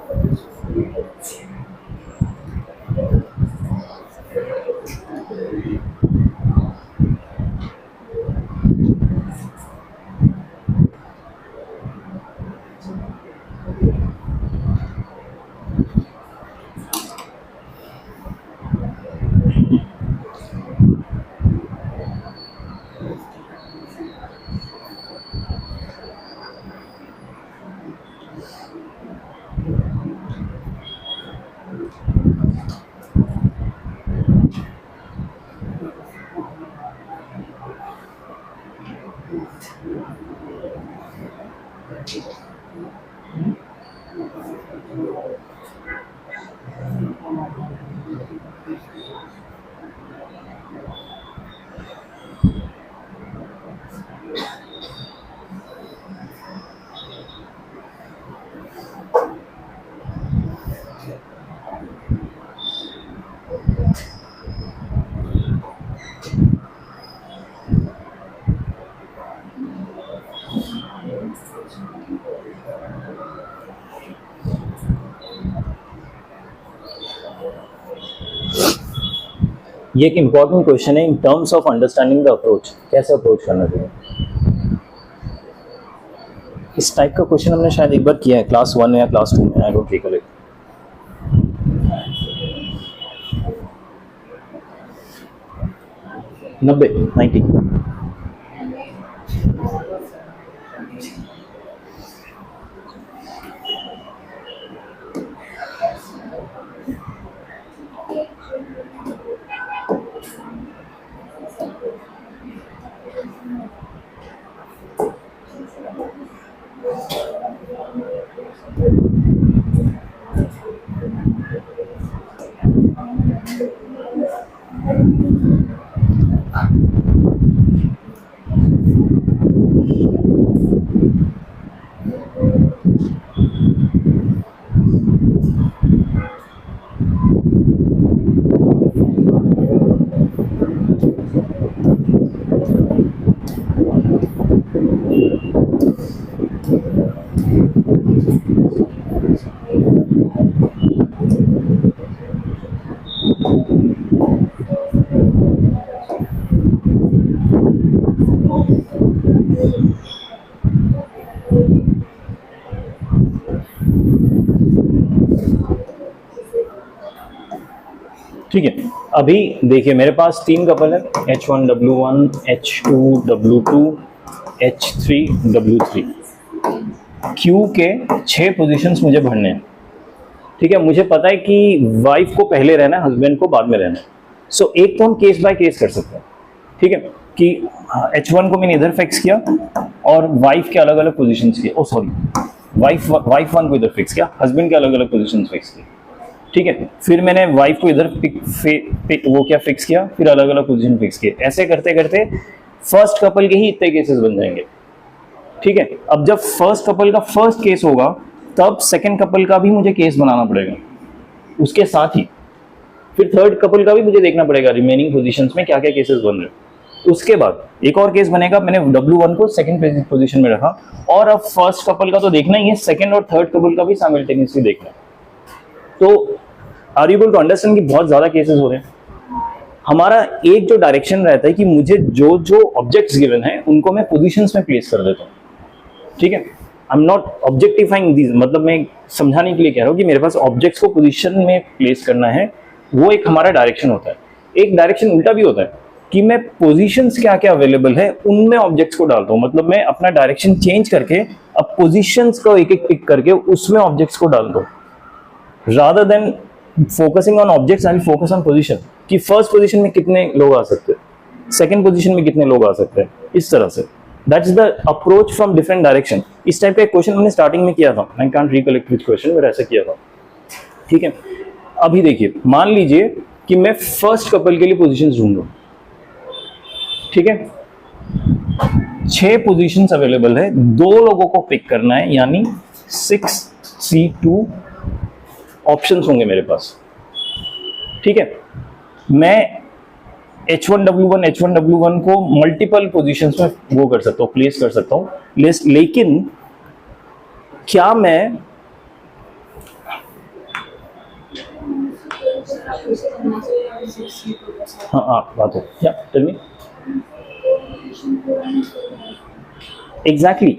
[SPEAKER 2] ये एक इम्पॉर्टेंट क्वेश्चन है in terms of understanding the approach, कैसे अप्रोच करना चाहिए। इस टाइप का क्वेश्चन हमने शायद एक बार किया है क्लास 1 या क्लास 2 में, आई डोंट रिकलेक्ट। 90
[SPEAKER 4] ठीक है, अभी देखिए मेरे पास 3 कपल है, H1W1, H2W2, H3W3। Q के 6 पोजीशंस मुझे भरने हैं। ठीक है, मुझे पता है कि वाइफ को पहले रहना है, हस्बैंड को बाद में रहना है। सो एक तो हम केस बाय केस कर सकते हैं। ठीक है, कि H1 को मैंने इधर फिक्स किया और वाइफ के अलग अलग पोजीशंस किए, वाइफ 1 को इधर फिक्स किया, हस्बैंड के अलग अलग पोजीशंस फिक्स किए। ठीक है, फिर मैंने वाइफ को इधर फिक्स किया, फिर अलग अलग पोजीशन फिक्स किए। ऐसे करते करते फर्स्ट कपल के ही इतने केसेस बन जाएंगे। ठीक है, अब जब फर्स्ट कपल का फर्स्ट केस होगा तब सेकंड कपल का भी मुझे केस बनाना पड़ेगा, उसके साथ ही फिर थर्ड कपल का भी मुझे देखना पड़ेगा रिमेनिंग पोजीशंस में क्या क्या केसेस बन रहे हैं। उसके बाद एक और केस बनेगा, मैंने W1 को सेकंड पोजीशन में रखा, और अब फर्स्ट कपल का तो देखना ही है, सेकंड और थर्ड कपल का भी साइमल्टेनियसली देखना है। तो are you able to understand कि बहुत ज्यादा केसेस हो रहे हैं। हमारा एक जो डायरेक्शन रहता है कि मुझे जो जो ऑब्जेक्ट्स गिवन है उनको मैं पोजीशंस में प्लेस कर देता हूँ। ठीक है, I am not objectifying these, मतलब मैं समझाने के लिए कह रहा हूँ कि मेरे पास ऑब्जेक्ट्स को पोजीशन में प्लेस करना है, वो एक हमारा डायरेक्शन होता है। एक डायरेक्शन उल्टा भी होता है कि मैं पोजीशंस क्या क्या अवेलेबल है उनमें ऑब्जेक्ट्स को डालता हूँ, मतलब मैं अपना डायरेक्शन चेंज करके अब पोजीशंस को एक एक पिक करके उसमें ऑब्जेक्ट्स को डाल दो, rather than focusing on objects I will focus on position, कि फर्स्ट पोजीशन में कितने लोग आ सकते हैं, सेकंड पोजीशन में कितने लोग आ सकते हैं, इस तरह से। That is the approach from different direction. इस टाइप का एक क्वेश्चन मैंने स्टार्टिंग में किया था, I can't recollect which question, मैंने ऐसा किया था। ठीक है, अभी देखिए मान लीजिए कि मैं फर्स्ट कपल के लिए पोजीशंस ढूंढूं। ठीक है, 6 पोजीशंस अवेलेबल है, 2 लोगों को पिक करना है, यानी 6C2 ऑप्शंस होंगे मेरे पास। ठीक है, मैं H1W1 को मल्टीपल पोजीशंस में वो कर सकता हूँ, प्लेस कर सकता हूँ, लेकिन क्या मैं हाँ बात हो क्या, tell me exactly,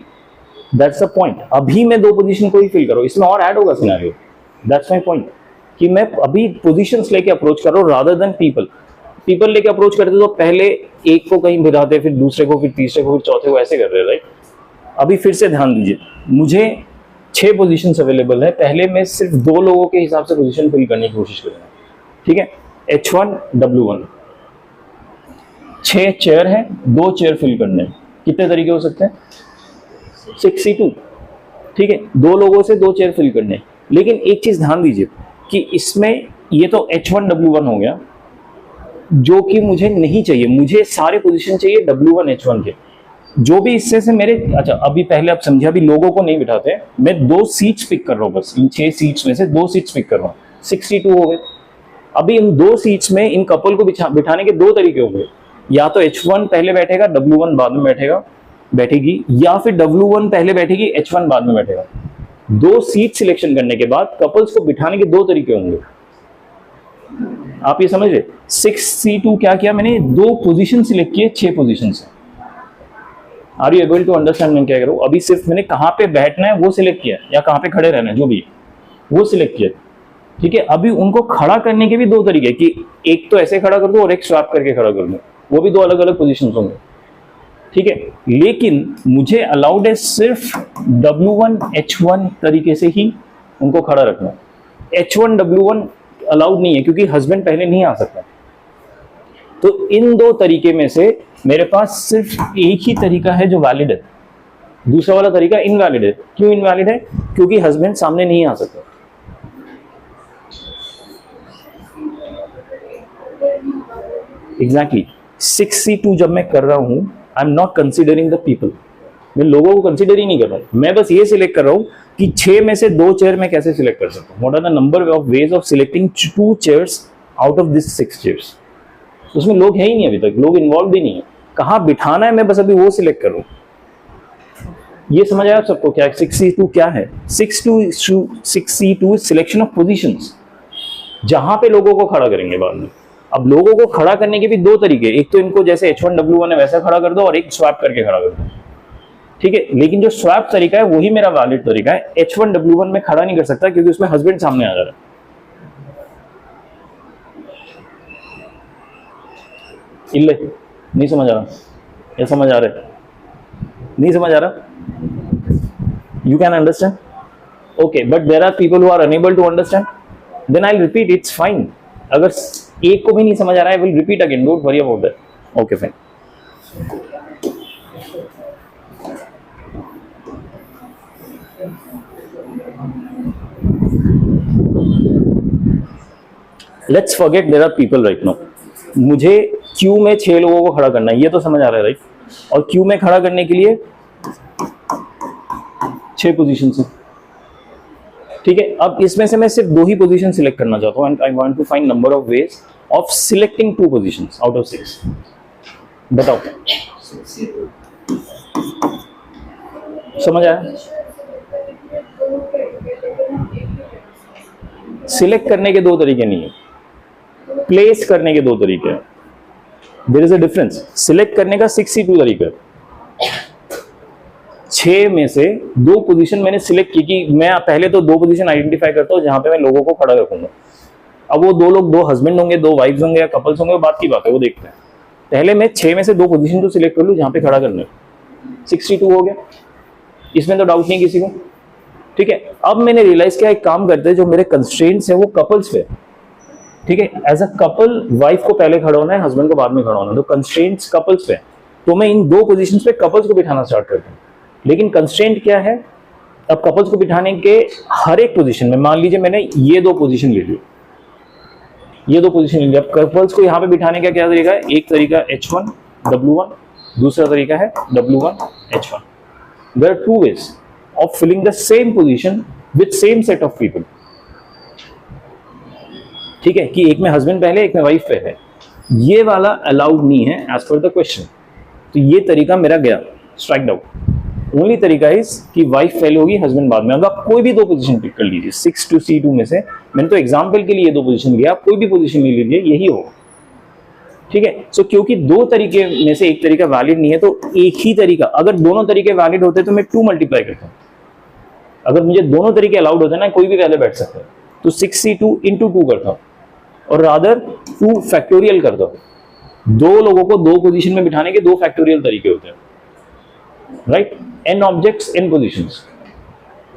[SPEAKER 4] that's the point. अभी मैं 2 पोजीशन को ही फिल करो, इसमें और ऐड होगा सिनेरियो, दैट्स माय पॉइंट, कि मैं अभी पोजीशंस लेके अप्रोच कर रहा हूँ रादर देन पीपल लेके अप्रोच करते तो पहले एक को कहीं भिड़ाते, फिर दूसरे को, फिर तीसरे को, फिर चौथे को, ऐसे कर रहे, राइट। अभी फिर से ध्यान दीजिए, मुझे 6 पोजीशंस अवेलेबल है, पहले मैं सिर्फ 2 लोगों के हिसाब से पोजीशन फिल करने की कोशिश करूंगा। ठीक है, H1W1 6 चेयर है, 2 चेयर फिल करने हैं, कितने तरीके हो सकते हैं, 6C2। ठीक है, 2 लोगों से 2 चेयर फिल करने हैं, लेकिन एक चीज ध्यान दीजिए कि इसमें ये तो H1W1 हो गया जो कि मुझे नहीं चाहिए, मुझे सारे पोजीशन चाहिए W1 H1 के, जो भी इससे से मेरे। अच्छा अभी पहले आप समझिए, अभी लोगों को नहीं बिठाते, मैं 2 सीट्स पिक कर रहा हूँ, बस इन 6 सीट्स में से 2 सीट्स पिक कर रहा हूँ, 62 हो गए। अभी इन 2 सीट्स में इन कपल को बिठाने के 2 तरीके होंगे, या तो H1 पहले बैठेगा, W1 बाद में बैठेगी, या फिर W1 पहले बैठेगी, H1 बाद में बैठेगा। 2 सीट सिलेक्शन करने के बाद कपल्स को बिठाने के 2 तरीके होंगे, आप ये समझ रहे। 6C2 क्या किया मैंने, 2 पोजीशन सिलेक्ट किए 6 पोजीशन से। Are you able to understand मैं क्या कर रहा हूं। अभी सिर्फ मैंने कहां पे बैठना है वो सिलेक्ट किया, या कहां पे खड़े रहना है, जो भी है वो सिलेक्ट किया। ठीक है, अभी उनको खड़ा करने के भी 2 तरीके, कि एक तो ऐसे खड़ा कर दो और एक स्वैप करके खड़ा कर दो, वो भी 2 अलग अलग पोजीशन होंगे। ठीक है, लेकिन मुझे अलाउड है सिर्फ W1 H1 तरीके से ही उनको खड़ा रखना। H1 W1 अलाउड नहीं है क्योंकि हस्बैंड पहले नहीं आ सकता। तो इन 2 तरीके में से मेरे पास सिर्फ एक ही तरीका है जो वैलिड है, दूसरा वाला तरीका इनवैलिड है। क्यों इनवैलिड है, क्योंकि हस्बैंड सामने नहीं आ सकता। एग्जैक्टली 6C2 जब मैं कर रहा हूं, I am not considering the people, मैं लोगों को कंसिडर ही नहीं कर रहा हूं, मैं बस ये सिलेक्ट कर रहा हूं कि 6 में से 2 चेयर मैं कैसे सिलेक्ट कर सकता हूं। What are the number of ways of selecting 2 chairs out of this 6 chairs. उसमें लोग है ही नहीं, अभी तक लोग इन्वॉल्व भी नहीं है, कहां बिठाना है मैं बस अभी वो सिलेक्ट कर रहा हूं। ये समझ आया आप सबको क्या 6C2 क्या है। 6C2 सिलेक्शन ऑफ पोजीशंस, जहां पे लोगों को खड़ा करेंगे बाद में। अब लोगों को खड़ा करने के भी 2 तरीके, एक तो इनको जैसे H1W1 है वैसा खड़ा कर दो, और एक स्वैप करके खड़ा कर दो। ठीक है, लेकिन जो स्वैप तरीका है वही मेरा वैलिड तरीका है। H1W1 में खड़ा नहीं कर सकता क्योंकि उसमें हस्बैंड सामने आ जा रहा है। इल्ले नहीं समझ आ रहा या समझ आ रहा है? नहीं समझ आ रहा? You can understand? Okay, but there are people who are unable to understand, then I will repeat, it's fine. अगर एक को भी नहीं समझ आ रहा है, I will repeat again, don't worry about that. Okay fine. Let's forget there are people right now. मुझे क्यू में 6 लोगों को खड़ा करना है, ये तो समझ आ रहा है राइट? और क्यू में खड़ा करने के लिए 6 पोजीशन है. ठीक है, अब इसमें से मैं सिर्फ 2 ही पोजीशन सिलेक्ट करना चाहता हूँ, and I want to find number of ways of selecting 2 positions out of 6. बताओ, समझ आया? सिलेक्ट करने के 2 तरीके नहीं है, प्लेस करने के 2 तरीके हैं. There is a difference. Select करने का 62 तरीका है. 6 में से 2 पोजीशन मैंने सिलेक्ट की कि मैं पहले तो 2 पोजीशन आइडेंटिफाई करता हूं जहां पे मैं लोगों को खड़ा रखूंगा. अब वो 2 लोग 2 हस्बैंड होंगे, 2 वाइफ्स होंगे या कपल्स होंगे, वो बात की बात है, वो देखते हैं. पहले मैं 6 में से 2 पोजीशन तो सिलेक्ट कर लूं जहां पे खड़ा करना है. 62 हो गया, इसमें तो डाउट नहीं किसी को. ठीक है, अब मैंने रियलाइज किया एक काम करते हैं, जो मेरे कंस्ट्रेंट्स है वो कपल्स पे. ठीक है, एज अ कपल वाइफ को पहले खड़ा होना है, हस्बैंड को बाद में खड़ा होना है, तो कंस्ट्रेंट्स कपल्स पे. तो मैं इन 2 पोजीशंस पे कपल्स को बिठाना स्टार्ट करता हूं. लेकिन कंस्ट्रेंट क्या है? अब कपल्स को बिठाने के हर एक पोजीशन में, मान लीजिए मैंने ये 2 पोजीशन ले ली, ये 2 पोजीशन ले ली. अब कपल्स को यहाँ पे बिठाने का क्या तरीका है? एक तरीका H1 W1, दूसरा तरीका है W1 H1. There are 2 ways of filling the same position with same set of people. ठीक है, कि एक में हस्बैंड पहले, एक में वाइफ पहले. ये वाला अलाउड नहीं है एज पर द क्वेश्चन. तो ये तरीका मेरा गया, स्ट्राइक आउट. ओनली तरीका इज कि वाइफ पहले होगी, हस्बैंड बाद में. अगर आप कोई भी 2 पोजीशन पिक कर लीजिए 6 to C2 में से, मैंने तो एग्जांपल के लिए ये 2 पोजीशन लिया, आप कोई भी पोजीशन ले लीजिए, यही होगा. ठीक है, सो क्योंकि 2 तरीके में से एक तरीका वैलिड नहीं है, तो एक ही तरीका, अगर दोनों तरीके वैलिड होते तो मैं 2 मल्टीप्लाई करता हूँ. अगर मुझे दोनों तरीके अलाउड होते ना, कोई भी पहले बैठ सकता है, तो 6C2 into 2 करता हूँ, और रादर 2 फैक्टोरियल करता हूँ. 2 लोगों को 2 पोजीशन में बिठाने के 2 फैक्टोरियल तरीके होते हैं, right? n objects n positions,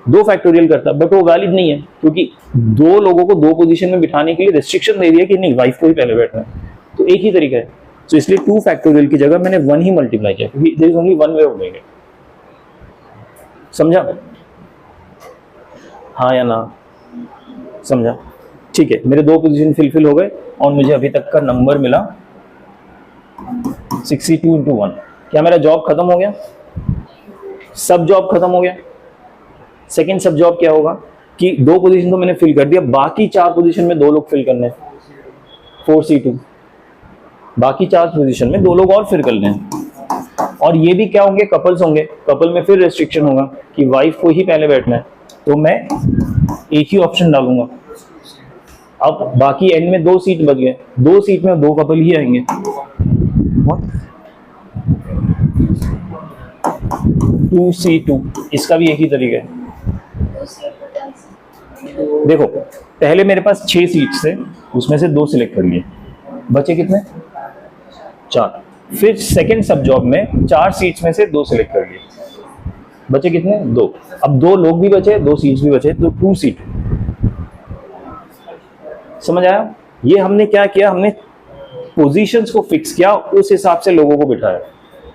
[SPEAKER 4] 2 factorial करता, बट वो वैलिड नहीं है, क्योंकि 2 लोगों को 2 पोजीशन में बिठाने के लिए रिस्ट्रिक्शन दे दिया कि नहीं, वाइफ को ही पहले बैठना है. तो एक ही तरीका है, तो इसलिए 2 फैक्टोरियल की जगह मैंने 1 ही मल्टीप्लाई किया, क्योंकि there is only 1 way of doing it. समझा? हाँ या ना? समझा? ठीक है, मेरे 2 पोजीशन फिल हो गए, और मुझे अभी तक का नंबर मिला 62 into 1. क्या मेरा जॉब खत्म हो गया? सब जॉब खत्म हो गया. सेकंड सब जॉब क्या होगा कि 2 पोजीशन तो मैंने फिल कर दिया, बाकी 4 पोजीशन में 2 लोग फिल करने हैं, 4C2. बाकी 4 पोजीशन में 2 लोग और फिल करने हैं. और ये भी क्या होंगे? कपल्स होंगे. कपल में फिर रेस्ट्रिक्शन होगा कि वाइफ को ही पहले बैठना है, तो मैं एक ही ऑप्शन डालूंगा. अब बाकी एंड में 2 सीट बच गए, 2 सीट में 2 कपल ही आएंगे. 2C2, इसका भी एक ही तरीका है. देखो, पहले मेरे पास 6 सीट्स थे, उसमें से 2 सिलेक्ट कर लिए, बचे कितने? 4. फिर सेकंड सब जॉब में 4 सीट्स में से 2 सिलेक्ट कर लिए, बचे कितने? 2. अब 2 लोग भी बचे, 2 सीट्स भी बचे, तो 2C2. समझ आया? ये हमने क्या किया? हमने पोजीशंस को फिक्स किया, उस हिसाब से लोगों को बिठाया,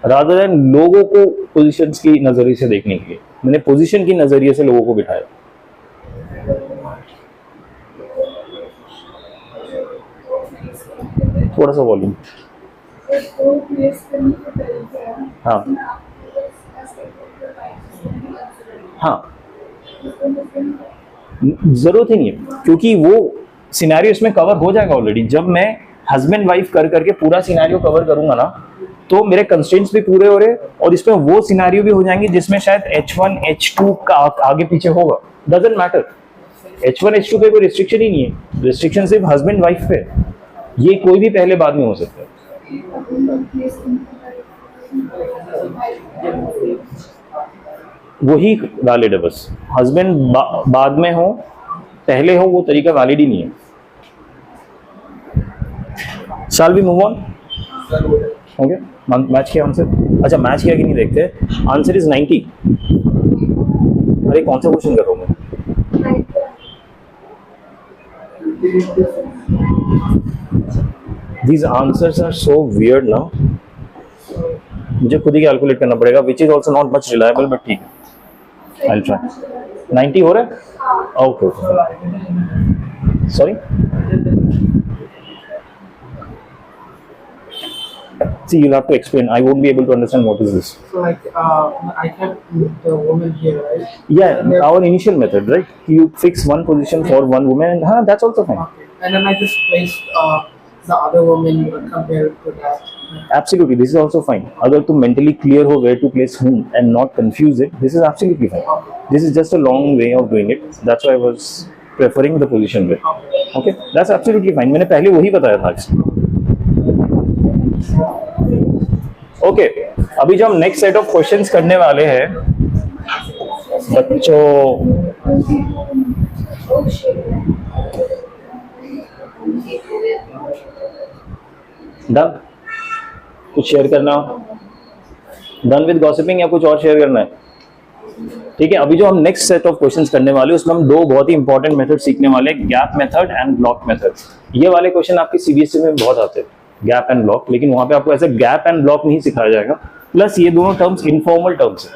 [SPEAKER 4] रादर देन लोगों को पोजीशंस की नजरिए से देखने के लिए मैंने पोजीशन की नजरिए से लोगों को बिठाया. थोड़ा सा वॉल्यूम. हाँ हाँ, जरूरत ही नहीं है, क्योंकि वो सिनेरियो इसमें कवर हो जाएगा ऑलरेडी. जब मैं हस्बैंड वाइफ कर करके पूरा सिनेरियो कवर करूंगा ना, तो मेरे कंस्ट्रेंट्स भी पूरे हो रहे, और इसमें वो सिनेरियो भी हो जाएंगे जिसमें शायद H1 H2 का आगे पीछे होगा. डजंट मैटर, H1 H2 पे कोई रिस्ट्रिक्शन ही नहीं है, रिस्ट्रिक्शन सिर्फ हस्बैंड वाइफ पे. ये कोई भी पहले बाद में हो सकता है. वही वैलिड है, बस हस्बैंड बाद में हो पहले हो, वो तरीका वैलिड ही नहीं है. Shall we move on?
[SPEAKER 3] Sir हो गया।
[SPEAKER 4] हो गया मैच किया आंसर? अच्छा मैच किया कि नहीं देखते, आंसर इज 90। अरे कौन सा क्वेश्चन कर रहा हूँ मैं? These answers are so weird now. मुझे खुद ही कैलकुलेट करना पड़ेगा, which is also not much reliable, but ठीक है, I'll try. 90 हो रहा है? Okay. Sorry? See, you'll have to explain. I won't be able to understand what is this.
[SPEAKER 3] So like I kept the woman here, right?
[SPEAKER 4] Yeah, our initial method, right? You fix one position for one woman, and that's also fine.
[SPEAKER 3] Okay. And then I just placed the other woman compared to that.
[SPEAKER 4] Absolutely, this is also fine. अगर तुम mentally clear हो where to place whom and not confuse it, this is absolutely fine. This is just a long way of doing it. That's why I was preferring the position way. Okay, that's absolutely fine. मैंने पहले वही बताया था आज. ओके अभी जो हम नेक्स्ट सेट ऑफ क्वेश्चंस करने वाले हैं बच्चों, डन? कुछ शेयर करना? डन विद गॉसिपिंग या कुछ और शेयर करना है? ठीक है, अभी जो हम नेक्स्ट सेट ऑफ क्वेश्चंस करने वाले हैं उसमें हम दो बहुत ही इंपॉर्टेंट मेथड सीखने वाले हैं, gap method and block method. ये वाले क्वेश्चन आपके सीबीएसई में बहुत आते हैं, गैप एंड ब्लॉक, लेकिन वहां पे आपको ऐसे गैप एंड ब्लॉक नहीं सिखाया जाएगा। प्लस ये दोनों टर्म्स इनफॉर्मल टर्म्स है,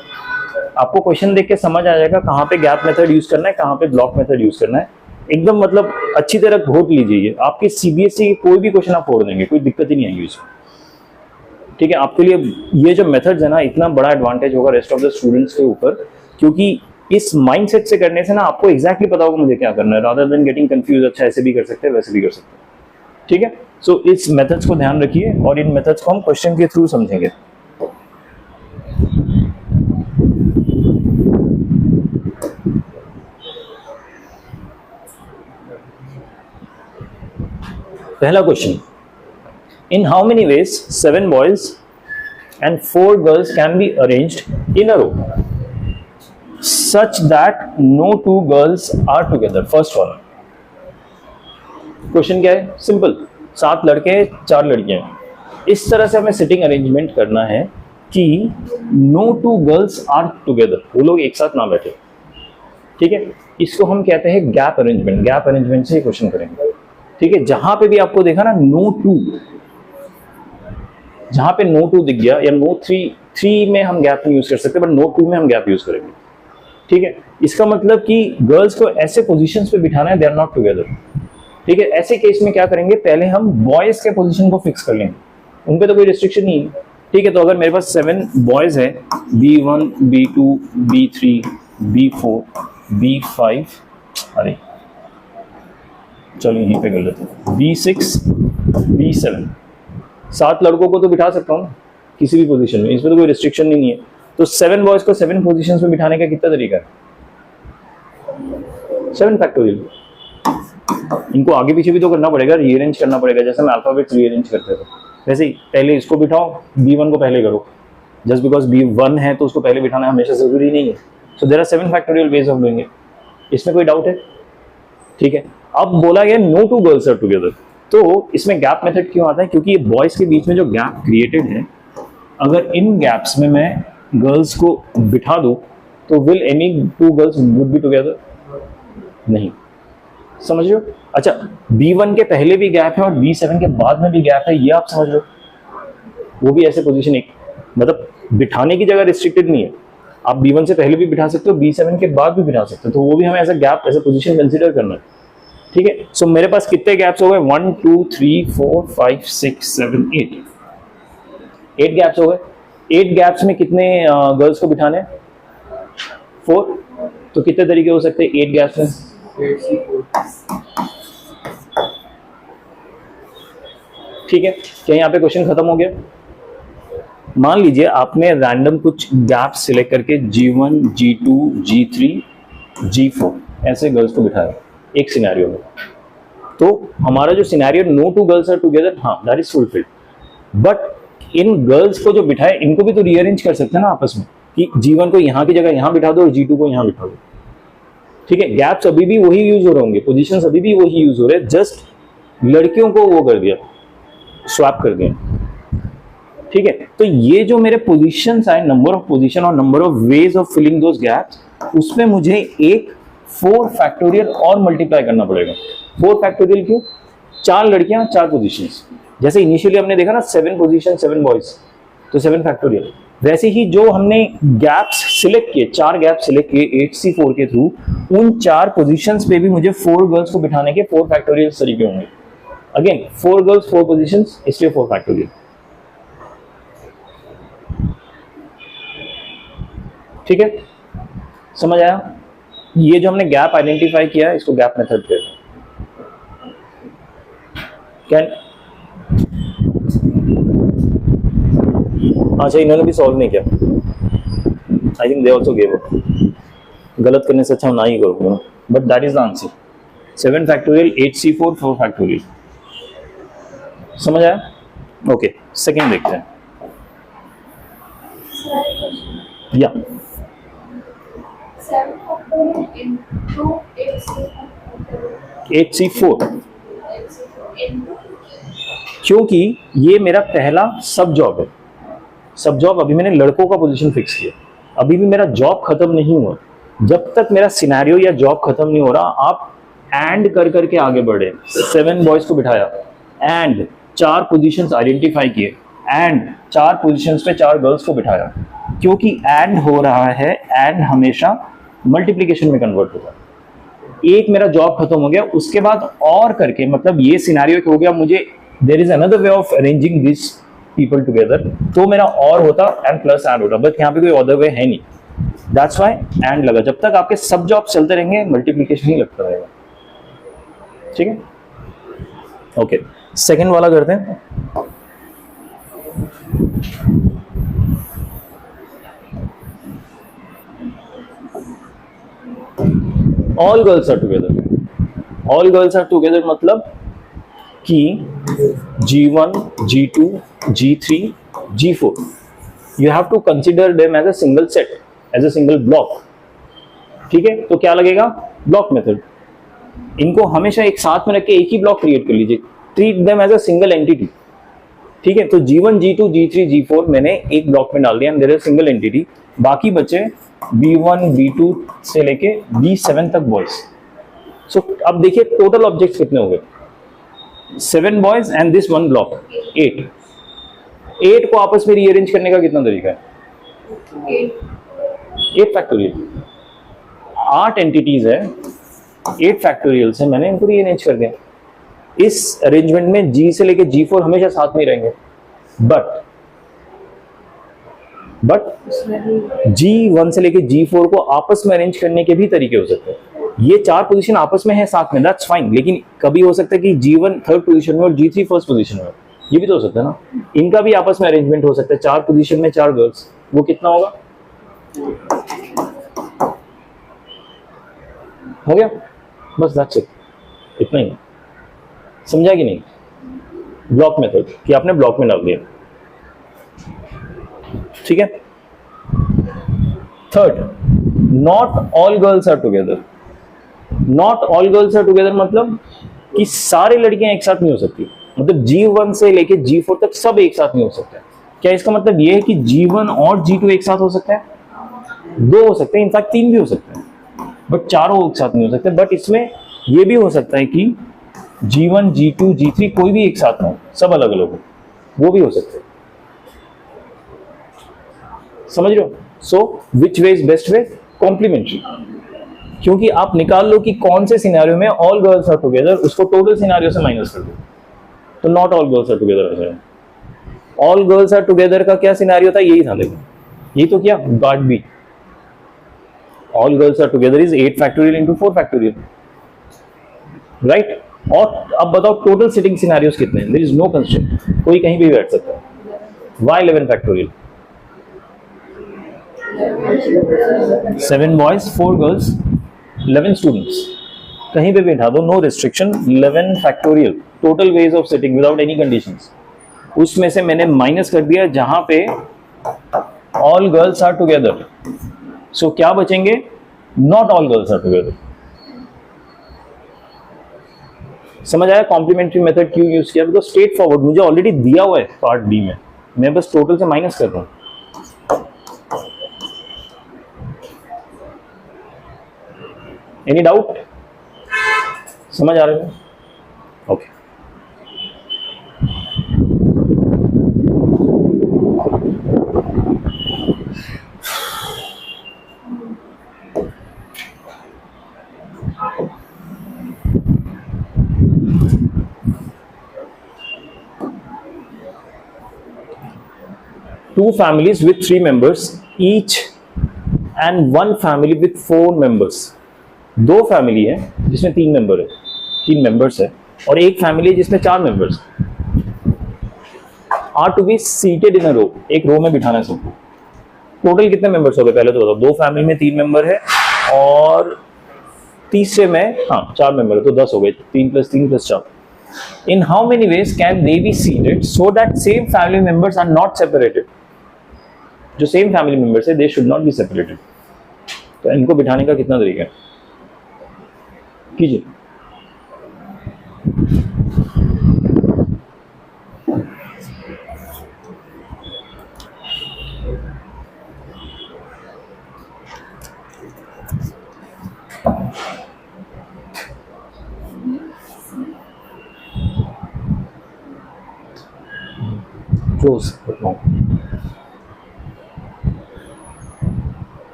[SPEAKER 4] आपको क्वेश्चन देख के समझ आ जाएगा कहाँ पे गैप मेथड यूज करना है, कहाँ पे ब्लॉक मेथड यूज करना है। एकदम मतलब अच्छी तरह घोट लीजिए, आपके सीबीएसई के कोई भी क्वेश्चन आप फोड़ देंगे, कोई दिक्कत ही नहीं आएगी उसमें। ठीक है, आपके लिए ये जो मेथड्स है ना, इतना बड़ा एडवांटेज होगा रेस्ट ऑफ द स्टूडेंट्स के ऊपर, क्योंकि इस माइंडसेट से करने से ना आपको एग्जैक्टली पता होगा मुझे क्या करना है, रादर देन गेटिंग कंफ्यूज, अच्छा ऐसे भी कर सकते हैं वैसे भी कर सकते हैं। ठीक है, सो इस मेथड्स को ध्यान रखिए और इन मेथड्स को हम क्वेश्चन के थ्रू समझेंगे। पहला question, in how many ways 7 boys and 4 girls can be arranged in a row such that no 2 girls are together? First one question क्या है, सिंपल, 7 लड़के 4 लड़कियां, इस तरह से हमें सिटिंग अरेंजमेंट करना है कि no 2 girls are together, वो लोग एक साथ ना बैठे। ठीक है, इसको हम कहते हैं गैप अरेंजमेंट। गैप अरेंजमेंट से क्वेश्चन करेंगे। ठीक है, जहां पे भी आपको देखा ना no 2, जहां पे no 2 दिख गया या no 3 में हम गैप नहीं यूज कर सकते, बट no 2 में हम गैप यूज करेंगे। ठीक है, इसका मतलब कि गर्ल्स को ऐसे पोजीशंस पे बिठाना है, दे आर नॉट टुगेदर। ठीक है, ऐसे केस में क्या करेंगे, पहले हम बॉयज के पोजीशन को फिक्स कर लेंगे, उन पे तो कोई रिस्ट्रिक्शन नहीं है। ठीक है, तो अगर मेरे पास 7 बॉयज है, B1 B2 B3 B4 B5, अरे चलो यहीं पे कर लेते हैं, B6 B7, 7 लड़कों को तो बिठा सकता हूँ किसी भी पोजीशन में, इसमें तो कोई रिस्ट्रिक्शन नहीं है। तो 7 बॉयज को 7 पोजीशंस में बिठाने का कितना तरीका है, 7 फैक्टोरियल। इनको आगे पीछे भी तो करना पड़ेगा, रीअरेंज करना पड़ेगा, जैसे हम अल्फाबेट्स रीअरेंज करते थे वैसे ही। पहले इसको बिठाओ, B1 को पहले करो, जस्ट बिकॉज B1 है तो उसको पहले बिठाना हमेशा जरूरी नहीं है। So there are 7 factorial ways of doing it, इसमें कोई डाउट है? ठीक है, अब बोला गया नो 2 गर्ल्स आर टुगेदर, तो इसमें गैप मेथड क्यों आता है, क्योंकि ये बॉयज के बीच में जो गैप क्रिएटेड है, अगर इन गैप्स में मैं गर्ल्स को बिठा दूं तो will any 2 girls would be together? नहीं, समझ रहे हो? अच्छा, B1 के पहले भी गैप है और B7 के बाद में भी गैप है, ये आप समझ लो, वो भी ऐसे पोजीशन एक, मतलब बिठाने की जगह रिस्ट्रिक्टेड नहीं है, आप B1 से पहले भी बिठा सकते हो, B7 के बाद भी बिठा सकते हो, तो वो भी हमें ऐसा गैप, ऐसा पोजीशन कंसीडर करना है। ठीक है, सो मेरे पास कितने गैप्स हो गए, 1 2 3 4 5 6 7 8 गैप्स हो गए। 8 गैप्स में कितने गर्ल्स को बिठाने हैं, 4, तो कितने तरीके हो सकते हैं 8 गैप्स में? ठीक है, क्या यहाँ पे क्वेश्चन खत्म हो गया? मान लीजिए आपने रैंडम कुछ गैप सिलेक्ट करके G1 G2 G3 G4 ऐसे गर्ल्स को बिठाया एक सिनेरियो में, तो हमारा जो scenario no 2 girls are together, हाँ दैट इज फुलफिल्ड, बट इन गर्ल्स को जो बिठाए इनको भी तो रीअरेंज कर सकते हैं ना आपस में, कि G1 को यहाँ की जगह यहाँ बिठा दो और G2 को यहाँ बिठा दो। ठीक है, गैप्स अभी भी वही यूज हो रहे होंगे, पोजीशंस अभी भी वही यूज हो रहे हैं, जस्ट लड़कियों को वो कर दिया, स्वैप कर दिया। ठीक है, तो ये जो मेरे पोजीशंस आए, नंबर ऑफ पोजीशन और number of ways of filling those gaps, उसमें मुझे एक 4 फैक्टोरियल और मल्टीप्लाई करना पड़ेगा। 4 फैक्टोरियल क्यों? 4 लड़कियां 4 पोजीशंस। जैसे इनिशियली हमने देखा ना 7 पोजीशन 7 बॉयज, तो 7 फैक्टोरियल। वैसे ही जो हमने गैप्स सिलेक्ट किए, 4 गैप सिलेक्ट किए 8C4 के थ्रू, उन 4 पोजीशंस पे भी मुझे 4 गर्ल्स को बिठाने के 4 फैक्टोरियल तरीके होंगे। अगेन 4 गर्ल्स 4 पोजीशंस, इसलिए 4 फैक्टोरियल। ठीक है, समझ आया? ये जो हमने गैप आइडेंटिफाई किया है, इसको गैप मेथड कहते हैं। अच्छा, इन्होंने भी सॉल्व नहीं किया। I think they also give up. गलत करने से अच्छा ना ही करूँगा, but that is the answer. 7 factorial 8C4 4 factorial. समझ आया? ओके, सेकेंड देखते हैं। या
[SPEAKER 1] 7 factorial into
[SPEAKER 4] 8C4,
[SPEAKER 1] into
[SPEAKER 4] क्योंकि ये मेरा पहला सब जॉब है। सब जॉब अभी मैंने लड़कों का पोजीशन फिक्स किया, अभी भी मेरा जॉब खत्म नहीं हुआ। जब तक मेरा सिनेरियो या जॉब खत्म नहीं हो रहा, आप एंड कर करके आगे बढ़े। 7 बॉयज को बिठाया एंड 4 पोजीशंस आइडेंटिफाई किए एंड 4 पोजीशंस पे 4 गर्ल्स को बिठाया, क्योंकि एंड हो रहा है, एंड हमेशा मल्टीप्लिकेशन में कन्वर्ट होगा। एक मेरा जॉब खत्म हो गया, उसके बाद और करके, मतलब ये सिनेरियो हो गया, मुझे there is another way of arranging this people together, तो मेरा और होता एंड प्लस एंड होता, बट यहाँ पे कोई अदर वे है नहीं। दैट्स व्हाई एंड लगा। जब तक आपके सब जॉब चलते रहेंगे, मल्टीप्लिकेशन ही लगता रहेगा। ठीक है, ओके, सेकेंड वाला करते हैं। All girls are together. All girls are together मतलब कि G1, G2, G3, G4, you have to consider them as a single set, as a single block। ठीक है, तो क्या लगेगा? Block method. इनको हमेशा एक साथ में रख के एक ही ब्लॉक क्रिएट कर लीजिए, treat them as a single entity. ठीक है, तो G1, G2, G3, G4 मैंने एक ब्लॉक में डाल दिया, देयर इज सिंगल एंटिटी। बाकी बचे B1, B2 से लेके B7 तक बॉयज। सो अब देखिए टोटल ऑब्जेक्ट्स कितने हो गए? 7 बॉयज एंड दिस 1 ब्लॉक, 8 को आपस में रीअरेंज करने का कितना तरीका है? 8 फैक्टोरियल। 8 एंटिटीज है, 8 फैक्टोरियल से मैंने इनको रीअरेंज कर दिया। इस अरेंजमेंट में G से लेके G4 हमेशा साथ में ही रहेंगे, बट G1 से लेके G4 को आपस में अरेंज करने के भी तरीके हो सकते हैं। ये 4 पोजीशन आपस में है साथ में, दैट्स फाइन, लेकिन कभी हो सकता है कि G1 थर्ड पोजीशन में और G3 फर्स्ट पोजीशन में, ये भी तो हो सकता है ना। इनका भी आपस में अरेंजमेंट हो सकता है। 4 पोजीशन में 4 गर्ल्स, वो कितना होगा? हो गया, बस दैट्स इट, इतना ही। समझा कि नहीं? ब्लॉक मेथड कि आपने ब्लॉक में डाल दिया। ठीक है, third, not all girls are together. Not all girls are together मतलब कि सारी लड़कियां एक साथ नहीं हो सकती, मतलब G1 से लेके G4 तक सब एक साथ नहीं हो सकते। क्या इसका मतलब ये है कि G1 और G2 एक साथ हो सकते हैं? 2 हो सकते हैं, इनफैक्ट 3 भी हो सकते हैं, बट चारों एक साथ नहीं हो सकते। बट इसमें ये भी हो सकता है कि G1, G2, G3 कोई भी एक साथ ना हो, सब अलग अलग हो, वो भी हो सकते हैं। समझ रहे हो? So which way is best way? Complementary. क्योंकि आप निकाल लो कि कौन से सिनेरियो में ऑल गर्ल्स आर टुगेदर, उसको टोटल सिनेरियो से माइनस कर दो, तो not all girls are together आ जाएगा। ऑल गर्ल्स आर टुगेदर का क्या सिनेरियो था? यही था, देखो यही तो किया, part B. All girls are together is 8 factorial into 4 factorial, right. और अब बताओ टोटल सिटिंग सिनेरियोस कितने हैं? देयर इज नो कंस्ट्रेंट, कोई कहीं भी बैठ सकता है। Why 11 factorial? 7 boys 4 girls 11 students, कहीं पे बैठा दो, no restriction. 11 factorial total ways of sitting without any conditions. उसमें से मैंने माइनस कर दिया जहां पे all girls are together, so क्या बचेंगे? Not all girls are together. समझ आया कॉम्प्लीमेंट्री मेथड क्यों यूज किया? बिकॉज स्ट्रेट फॉरवर्ड, मुझे ऑलरेडी दिया हुआ है पार्ट बी में, मैं बस टोटल से माइनस कर रहा हूँ। Any doubt? समझ आ रहा है? Okay. Two families with 3 members each and one family with 4 members. दो फैमिली है जिसमें 3 मेंबर है, 3 मेंबर्स है, और एक फैमिली है जिसमें 4 members are to be seated in a row, एक रो में बिठाना है सबको। टोटल कितने मेंबर्स हो गए पहले तो बताओ। दो फैमिली में 3 मेंबर है और तीसरे में 4 मेंबर है, तो 10 हो गए। 3 + 3 + 4। In how many ways can they be seated so that same family members are not separated? जो सेम फैमिली मेंबर्स है, they should not be separated. तो इनको बिठाने का कितना तरीका है? कीजिए। क्लोज।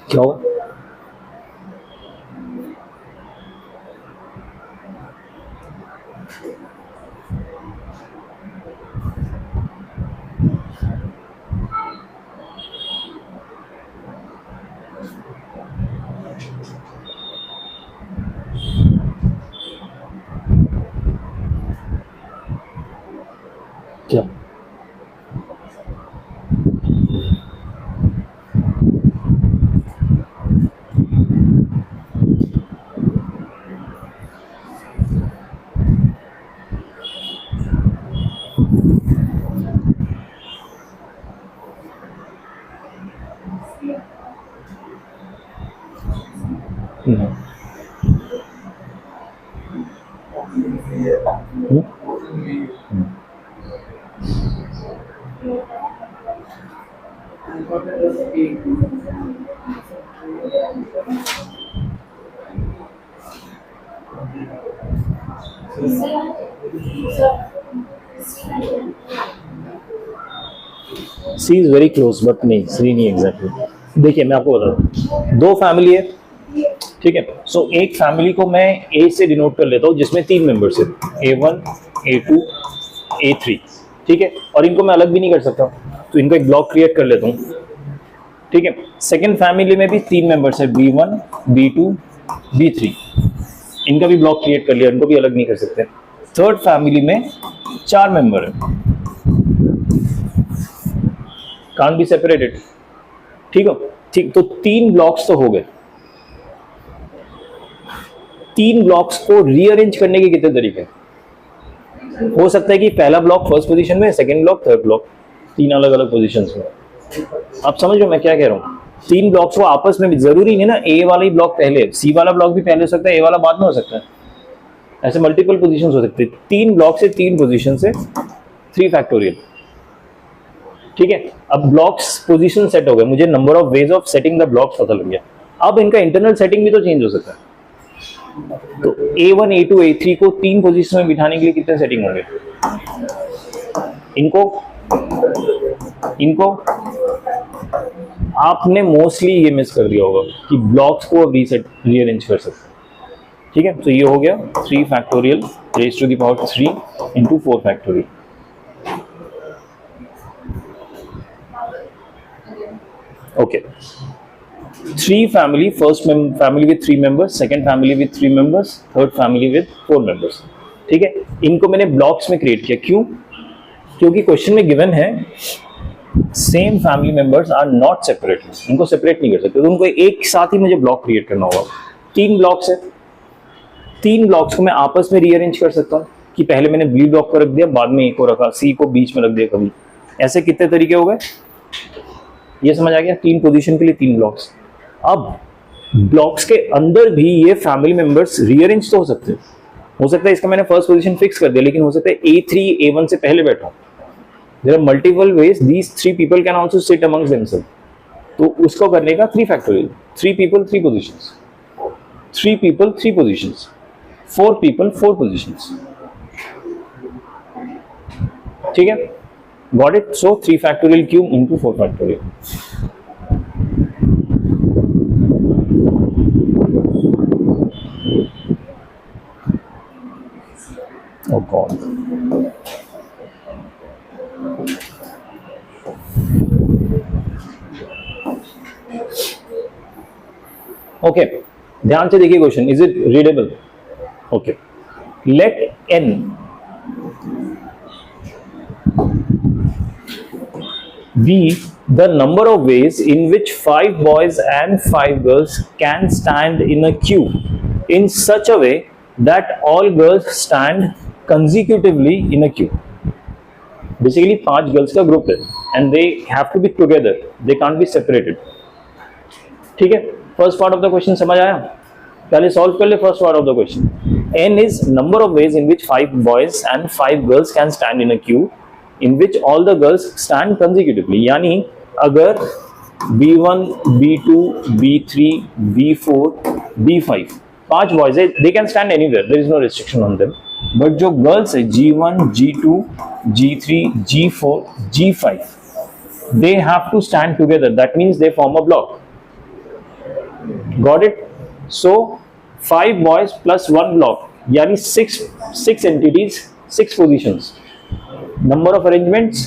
[SPEAKER 4] क्या हुआ? क्या? सी इज वेरी क्लोज बट नहीं, सी नहीं एग्जैक्टली। देखिए मैं आपको बता दूं, दो फैमिली है, ठीक है। सो एक फैमिली को मैं ए से डिनोट कर लेता हूँ जिसमें 3 मेंबर्स है, A1, A2, A3, ठीक है। और इनको मैं अलग भी नहीं कर सकता, तो इनको एक ब्लॉक क्रिएट कर लेता हूँ, ठीक है। सेकेंड फैमिली में भी 3 मेंबर्स है, B1, B2, B3, इनका भी ब्लॉक क्रिएट कर लिया, इनको भी अलग नहीं कर सकते। थर्ड फैमिली में 4 मेंबर है, कांट बी सेपरेटेड, ठीक है। ठीक, तो 3 ब्लॉक्स तो हो गए। 3 ब्लॉक्स को रीअरेंज करने के कितने तरीके? हो सकता है कि पहला ब्लॉक फर्स्ट पोजीशन में, सेकंड ब्लॉक थर्ड ब्लॉक, 3 अलग अलग पोजीशंस में। आप समझ लो मैं क्या कह रहा हूँ। 3 ब्लॉक्स को आपस में जरूरी नहीं ना ए वाला ही ब्लॉक पहले, सी वाला ब्लॉक भी पहले हो सकता है, ए वाला बाद में हो सकता है, ऐसे मल्टीपल पोजीशंस हो सकती है। 3 ब्लॉक से 3 पोजीशन से 3 फैक्टोरियल, ठीक है। अब ब्लॉक्स पोजीशन सेट हो गए, मुझे number of ways of setting the blocks पता लग गया। अब इनका इंटरनल सेटिंग भी तो चेंज हो सकता है। तो A1, A2, A3 को 3 पोजीशन में बिठाने के लिए कितने सेटिंग होंगे? इनको आपने मोस्टली ये मिस कर दिया होगा कि ब्लॉक्स को अब रीअरेंज कर सकते हैं, ठीक है। तो ये हो गया 3 factorial raise to the power 3 into 4 factorial. Okay, 3 family, first family with 3 members, second family with 3 members, third family with 4 members, ठीक है। इनको मैंने ब्लॉक्स में क्रिएट किया, क्यों? क्योंकि क्वेश्चन में गिवन है same family members are not separated, इनको सेपरेट नहीं कर सकते, तो उनको एक साथ ही मुझे ब्लॉक क्रिएट करना होगा। 3 ब्लॉक्स है, 3 ब्लॉक्स को मैं आपस में रीअरेंज कर सकता हूँ कि पहले मैंने बी ब्लॉक को रख दिया, बाद में ए को रखा, सी को बीच में रख दिया कभी। ऐसे कितने तरीके हो गए? ये समझ आ गया? 3 पोजीशन के लिए 3 ब्लॉक्स। अब ब्लॉक्स के अंदर भी ये फैमिली मेंबर्स रीअरेंज तो हो सकते हैं, हो सकता है इसका मैंने फर्स्ट पोजीशन फिक्स कर दिया, लेकिन हो सकता है A3 A1 से पहले बैठा हूं। There are multiple ways these 3 people can also sit amongst themselves. तो उसको करने का 3 factorial, 3 people 3 positions, 3 people 3 positions, 4 people 4 positions। ठीक है, got it? So 3 factorial cube into 4 factorial. Oh God. Okay, ध्यान से देखिए question, is it readable? Okay, let n be the number of ways in which 5 boys and 5 girls can stand in a queue in such a way that all girls stand consecutively in a queue. Basically 5 girls का ग्रुप है and they have to be together, they can't be separated. ठीक है, first part of the question समझ आया? पहले सॉल्व कर ले first part of the question. n is number of ways in which 5 boys and 5 girls can stand in a queue in which all the girls stand consecutively। यानी अगर B1, B2, B3, B4, B5 5 boys है, they can stand anywhere, there is no restriction on them. But जो गर्ल्स है G1, G2, G3, G4, G5 they have to stand together, that means they form a block. Got it? So 5 boys plus 1 block यानी 6 entities 6 positions, number of arrangements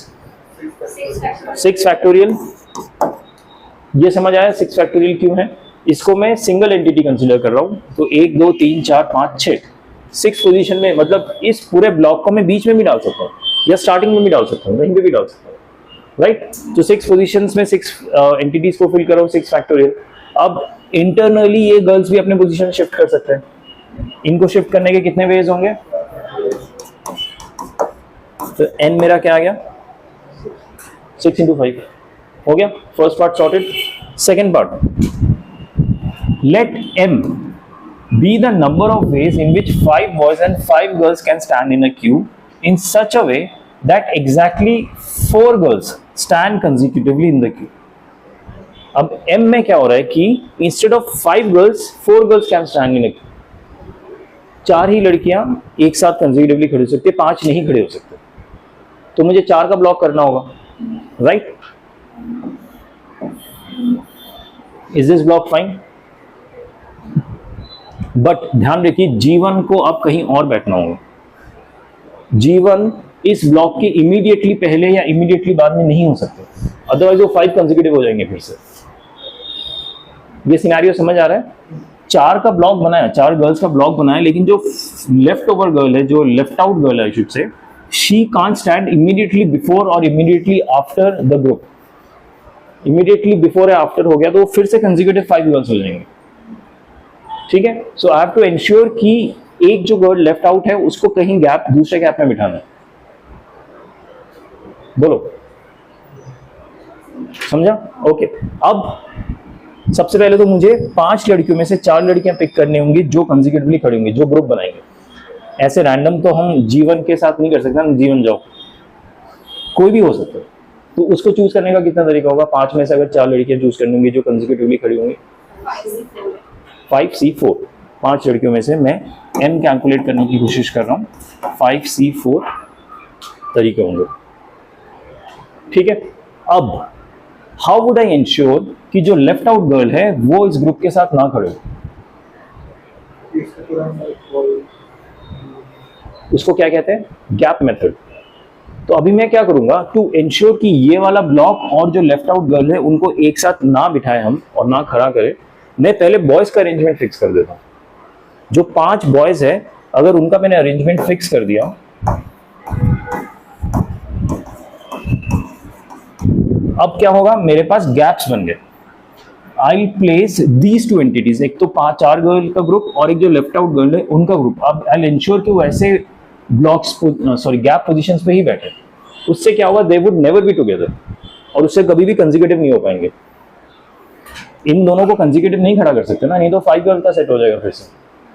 [SPEAKER 4] 6 factorial. ये समझ आया 6 फैक्टोरियल क्यों है? इसको मैं सिंगल एंटिटी कंसीडर कर रहा हूं, तो 1 2 3 4 5 6 पोजीशन में, मतलब इस पूरे ब्लॉक को मैं बीच में भी डाल सकता हूँ या स्टार्टिंग में भी डाल सकता हूँ, कहीं पे भी डाल सकता हूँ, राइट? तो 6 पोजीशंस में 6 एंटिटीज को फिल कर रहा हूँ 6 फैक्टोरियल। अब इंटरनली ये गर्ल्स भी अपने पोजीशन शिफ्ट कर सकते हैं। इनको शिफ्ट करने के कितने वेज होंगे? तो n मेरा क्या आ गया? 6 into 5 हो गया। First part sorted. Second part, let m be the number of ways in which 5 boys and 5 girls can stand in a queue in such a way that exactly 4 girls stand consecutively in the queue। अब m में क्या हो रहा है कि instead of 5 girls 4 girls can stand in a queue। 4 ही लड़कियां एक साथ कंसेक्यूटिवली खड़ी हो सकती है, 5 नहीं खड़े हो सकते, तो मुझे 4 का ब्लॉक करना होगा, right? Is this block fine? But ध्यान रखिए G1 को अब कहीं और बैठना होगा। G1 इस ब्लॉक के इमीडिएटली पहले या इमीडिएटली बाद में नहीं हो सकते, अदरवाइज वो 5 कंसेक्यूटिव हो जाएंगे फिर से। ये सिनेरियो समझ आ रहा है? 4 का ब्लॉक बनाया, 4 गर्ल्स का ब्लॉक बनाया, लेकिन जो लेफ्ट ओवर गर्ल है, जो लेफ्ट आउट गर्ल है, I should say, she can't stand immediately before और immediately after the group. Immediately before या आफ्टर हो गया तो फिर से कंसेक्यूटिव 5 गर्ल्स हो जाएंगे, ठीक है? सो आई हैव टू एंश्योर कि एक जो गर्ल लेफ्ट आउट है उसको कहीं गैप, दूसरे गैप में बिठाना है। बोलो, समझा? ओके। अब सबसे पहले तो मुझे 5 लड़कियों में से 4 लड़कियां पिक करनी होंगी जो कंसेक्यूटिवली खड़ी होंगी, जो ग्रुप बनाएंगे। ऐसे रैंडम तो हम G1 के साथ नहीं कर सकते, हम G1 जाओ, कोई भी हो सकता है। तो उसको चूज करने का कितना तरीका होगा? 5 में से अगर 4 लड़कियां चूज करनी होंगी जो कंसेक्यूटिवली खड़ी होंगी, 5C4, 5 लड़कियों में से मैं n कैलकुलेट करने की कोशिश कर रहा हूँ, 5C4 तरीके होंगे, ठीक है? अब हाउ वुड आई इंश्योर कि जो लेफ्ट आउट गर्ल है वो इस ग्रुप के साथ ना खड़े हो? उसको क्या कहते हैं? Gap method. तो अभी मैं क्या करूंगा, टू इंश्योर कि ये वाला ब्लॉक और जो लेफ्ट आउट गर्ल है उनको एक साथ ना बिठाए हम और ना खड़ा करें, मैं पहले बॉयज का अरेंजमेंट फिक्स कर देता हूं। जो 5 बॉयज है अगर उनका मैंने अरेंजमेंट फिक्स कर दिया, अब क्या होगा, मेरे पास गैप्स बन गए। आई प्लेस दीज 2 एंटिटीज, एक तो 4 गर्ल का ग्रुप और एक जो लेफ्ट आउट गर्ल है उनका ग्रुप। अब आई इंश्योर कि वो ऐसे ब्लॉक्स, सॉरी गैप पोजीशंस पे ही बैठे। उससे क्या होगा, they would never be together, और उससे कभी भी कंसेक्यूटिव नहीं हो पाएंगे। इन दोनों को कंसेक्यूटिव नहीं खड़ा कर सकते ना, नहीं तो 5 गर्ल का सेट हो जाएगा फिर से।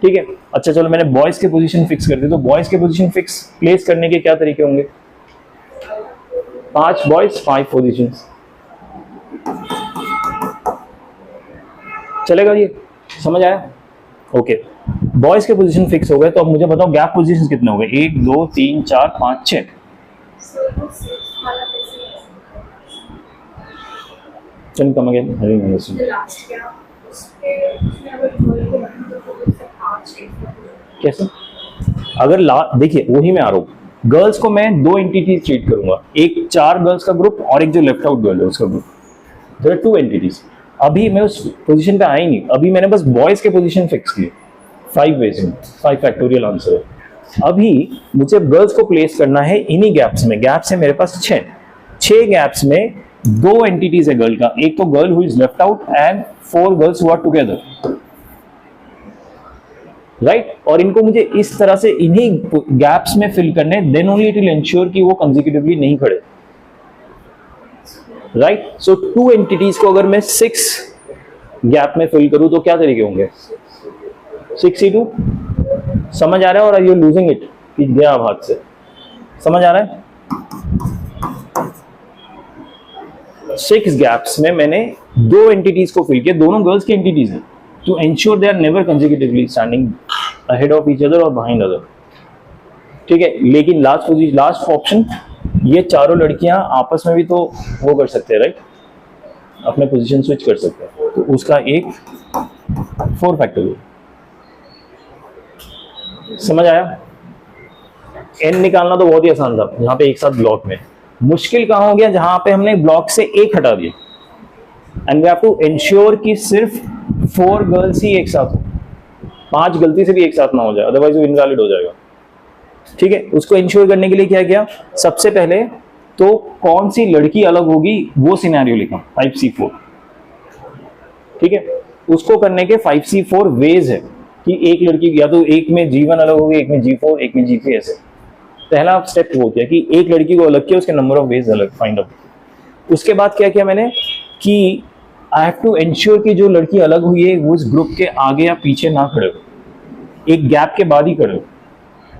[SPEAKER 4] ठीक है। अच्छा चलो मैंने बॉयज के पोजीशन फिक्स कर दी, तो बॉयज के पोजीशन फिक्स प्लेस करने के क्या तरीके होंगे? 5 बॉयज 5 पोजीशंस, चलेगा? ये समझ आया? ओके, बॉयज के पोजीशन फिक्स हो गए, तो अब मुझे बताओ गैप पोजीशन कितने हो गए? 1 2 3 4 5 6। चल कम अगेन, कैसे? अगर देखिए वही मैं आ रहा हूँ, गर्ल्स को मैं 2 एंटिटीज ट्रीट करूंगा, एक 4 गर्ल्स का ग्रुप और एक जो लेफ्ट आउट गर्ल है उसका ग्रुप, देयर आर 2 एंटिटीज। अभी मैं उस पोजीशन पे आया ही नहीं, अभी मैंने बस बॉयज के पोजीशन फिक्स किए 5 वेज में, 5 फैक्टोरियल आंसर है। अभी मुझे गर्ल्स को प्लेस करना है इन्हीं गैप्स में, गैप्स है मेरे पास 6 गैप्स में 2 एंटिटीज है गर्ल का, एक तो girl who is left out and 4 girls who are together, right? और इनको मुझे इस तरह से इन्हीं गैप्स में फिल करने, then only it will ensure कि वो कंसेक्यूटिवली नहीं खड़े, राइट? सो 2 एंटिटीज को अगर मैं 6 गैप में फिल करूं तो क्या तरीके होंगे? 6C2, समझ आ रहा है? और यू लूजिंग इट कि गया अब हाथ से, समझ आ रहा है? 6 गैप्स में मैंने 2 एंटिटीज को फिल किया, दोनों गर्ल्स की एंटिटीज हैं, to ensure they are never consecutively standing ahead of each other or behind other, ठीक है? लेकिन लास्ट ऑप्शन, ये चारों लड़कियां आपस में भी तो वो कर सकते हैं, राइट? अपने पोजीशन स्विच कर सकते हैं, तो उसका एक 4 फैक्टोरियल, समझ आया? n निकालना तो बहुत ही आसान था, यहाँ पे एक साथ ब्लॉक में। मुश्किल कहाँ हो गया? जहां पे हमने ब्लॉक से एक हटा दिया, and we have to ensure कि सिर्फ 4 गर्ल्स ही एक साथ हो, 5 गलती से भी एक साथ ना हो जाए, अदरवाइज वो इनवैलिड हो जाएगा, ठीक है? उसको इंश्योर करने के लिए क्या किया? सबसे पहले तो कौन सी लड़की अलग होगी वो सिनेरियो लिखा 5C4, ठीक है? उसको करने के 5C4 वेज है कि एक लड़की या तो एक में G1 अलग होगी, एक में G4, एक में G3, ऐसे। पहला स्टेप वो किया कि एक लड़की को अलग किया, उसके नंबर ऑफ वेज अलग फाइंड आउट। उसके बाद क्या किया मैंने कि आई हैव टू एंश्योर कि जो लड़की अलग हुई है वो इस ग्रुप के आगे या पीछे ना खड़े हो, एक गैप के बाद ही खड़े हो।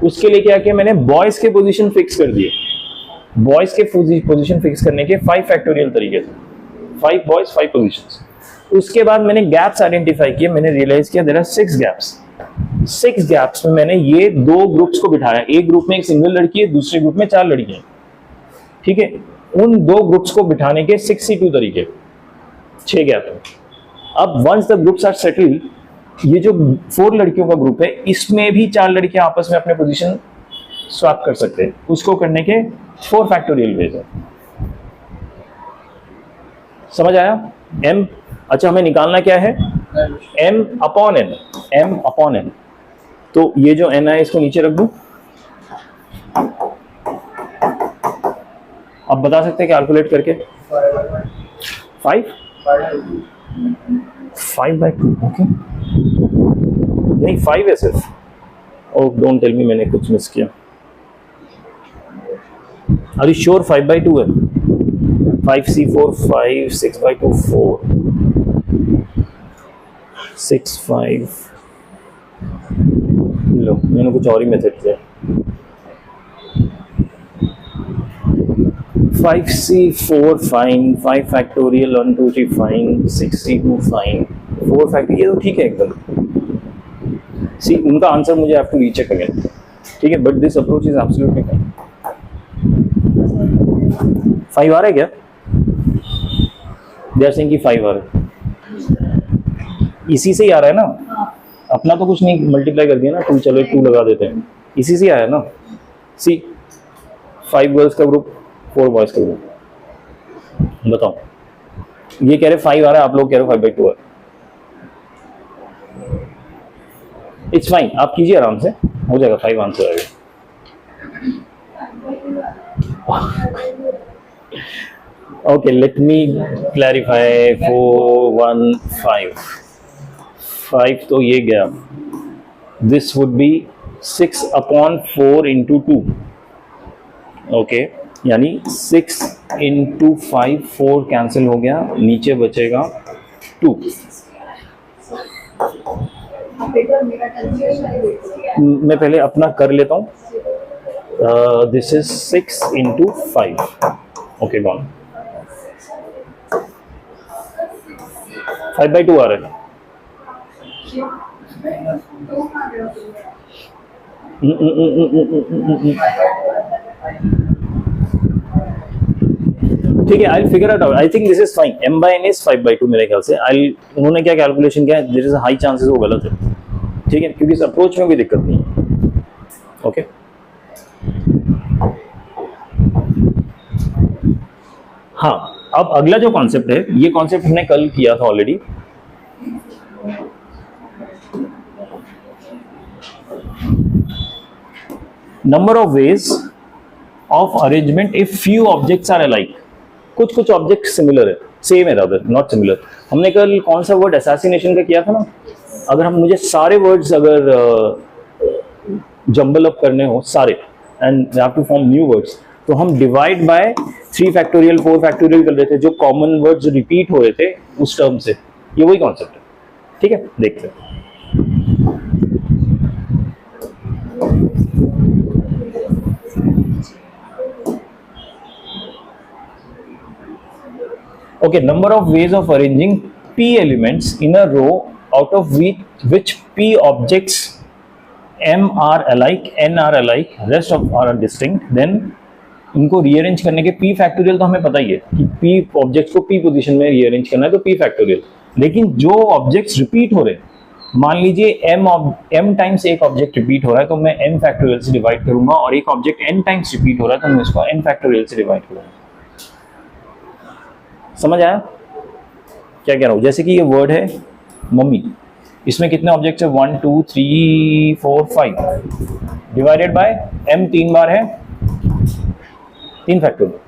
[SPEAKER 4] उसके लिए क्या किया मैंने? बॉयज के पोजीशन फिक्स कर दिए। बॉयज के पोजीशन फिक्स करने के 5 फैक्टोरियल तरीके थे, 5 बॉयज 5 पोजीशंस। उसके बाद मैंने गैप्स आइडेंटिफाई किए, मैंने रियलाइज किया देयर आर 6 गैप्स। 6 गैप्स में मैंने ये 2 ग्रुप्स को बिठाया, एक ग्रुप में एक सिंगल लड़की है, दूसरे ग्रुप में 4 लड़कियां, ठीक है? उन 2 ग्रुप्स को बिठाने के 6C2 तरीके, 6 गैप है। अब once the groups are settled, ये जो 4 लड़कियों का ग्रुप है, इसमें भी 4 लड़कियां आपस में अपने पोजीशन स्वैप कर सकते हैं। उसको करने के 4 फैक्टोरियल वेज है, समझ आया? m, अच्छा हमें निकालना क्या है? m upon n, m upon n। तो ये जो n है इसको नीचे रख दूं। अब बता सकते हैं कैलकुलेट करके? 5/2, ओके? नहीं 5 है सिर्फ। ओह डोंट टेल मी मैंने कुछ मिस किया। आर यू श्योर 5/2 है? 5C4 5, 6/2 4, 6 5। लो मैंने कुछ और ही मेथड किया। 5C4 fine, 5 factorial 1 2 3 fine, 6C2 fine, 4 factorial, ये तो ठीक है एकदम। सी उनका आंसर मुझे हैव टू रीचेक अगेन, ठीक है? But this approach is absolutely fine. 5 आ रहा है क्या? दे आर सेइंग कि 5 आ रहा है। इसी से ही आ रहा है ना, अपना तो कुछ नहीं मल्टीप्लाई कर दिया ना, 2, चलो एक 2 लगा देते हैं, इसी से आया ना। सी 5 गर्ल्स का ग्रुप, 4 बॉयज का ग्रुप। बताओ, ये कह रहे 5 आ रहा है, आप लोग कह रहे हो 5/2 है। इट्स फाइन, आप कीजिए आराम से, हो जाएगा, 5 आंसर आएगा। Okay let me clarify. 4 1 5 तो ये गया, this would be 6/4 into 2, okay? यानी 6 into 5, 4 कैंसिल हो गया, नीचे बचेगा 2। मैं पहले अपना कर लेता हूँ. This is 6 into 5. Okay gone. 5/2 आ रहा है. ठीक है, I will figure it out. I think this is fine. m/n is 5/2 मेरे ख्याल से. उन्होंने क्या कैलकुलेशन किया है, there is a high chances वो गलत है. ठीक है, क्योंकि इस अप्रोच में कोई दिक्कत नहीं है. ओके. हाँ, अब अगला जो कॉन्सेप्ट है, ये कॉन्सेप्ट हमने कल किया था already. Number of ways of arrangement if few objects are alike. कुछ ऑब्जेक्ट सिमिलर है, सेम है, रादर नॉट सिमिलर. हमने कल कौन सा वर्ड असैसिनेशन का किया था ना. अगर हम मुझे सारे वर्ड्स अगर जंबल अप करने हो सारे and have to form new words, तो हम डिवाइड बाय 3 फैक्टोरियल 4 फैक्टोरियल कर रहे थे, जो कॉमन वर्ड्स रिपीट हो रहे थे उस टर्म से. ये वही कॉन्सेप्ट है. ठीक है, देखते हैं. Okay, number of ways of arranging p elements in a row out of which p objects m are alike, n are alike, rest of are distinct. Then इनको रीअरेंज करने के p फैक्टोरियल तो हमें पता ही है कि p ऑब्जेक्ट्स को p पोजीशन में रीअरेंज करना है तो p फैक्टोरियल. लेकिन जो ऑब्जेक्ट्स रिपीट हो रहे हैं, मान लीजिए m टाइम्स एक ऑब्जेक्ट रिपीट हो रहा है तो मैं m फैक्टोरियल से डिवाइड करूंगा, और एक ऑब्जेक्ट n टाइम्स रिपीट हो रहा है तो मैं इसको n फैक्टोरियल से डिवाइड करूंगा. समझ आया क्या कह रहा हूं? जैसे कि ये वर्ड है मम्मी, इसमें कितने ऑब्जेक्ट्स है? 1 2 3 4 5 डिवाइडेड बाय m 3 बार है, 3 फैक्टोरियल.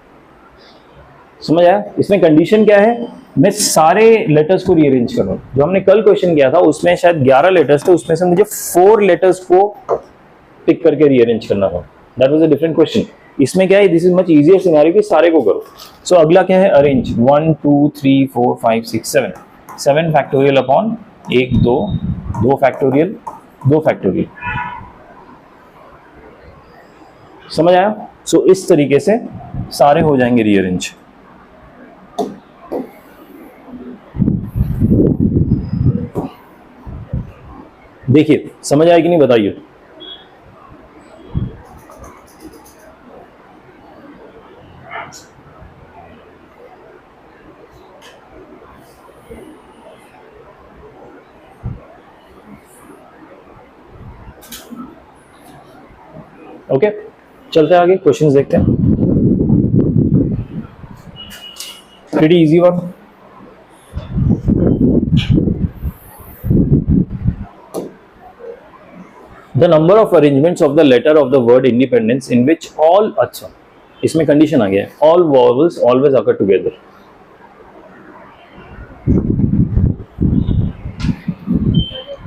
[SPEAKER 4] समझ आया? इसमें कंडीशन क्या है? मैं सारे लेटर्स को रीअरेंज कर रहा हूं. जो हमने कल क्वेश्चन किया था उसमें शायद 11 लेटर्स थे, उसमें से मुझे 4 लेटर्स को पिक करके रीअरेंज करना था. That was a different question. इसमें क्या है, this is much easier scenario कि सारे को करो. सो अगला क्या है? Arrange 1 2 3 4 5 6 7 7 factorial upon 1 2 2 factorial 2 factorial. समझ आया? सो इस तरीके से सारे हो जाएंगे रीअरेंज. देखिए समझ आया कि नहीं, बताइए. ओके, चलते हैं आगे, क्वेश्चंस देखते हैं. Pretty easy one. The number of arrangements of the letter of the word independence in which all, अच्छा इसमें कंडीशन आ गया है, all vowels always occur together.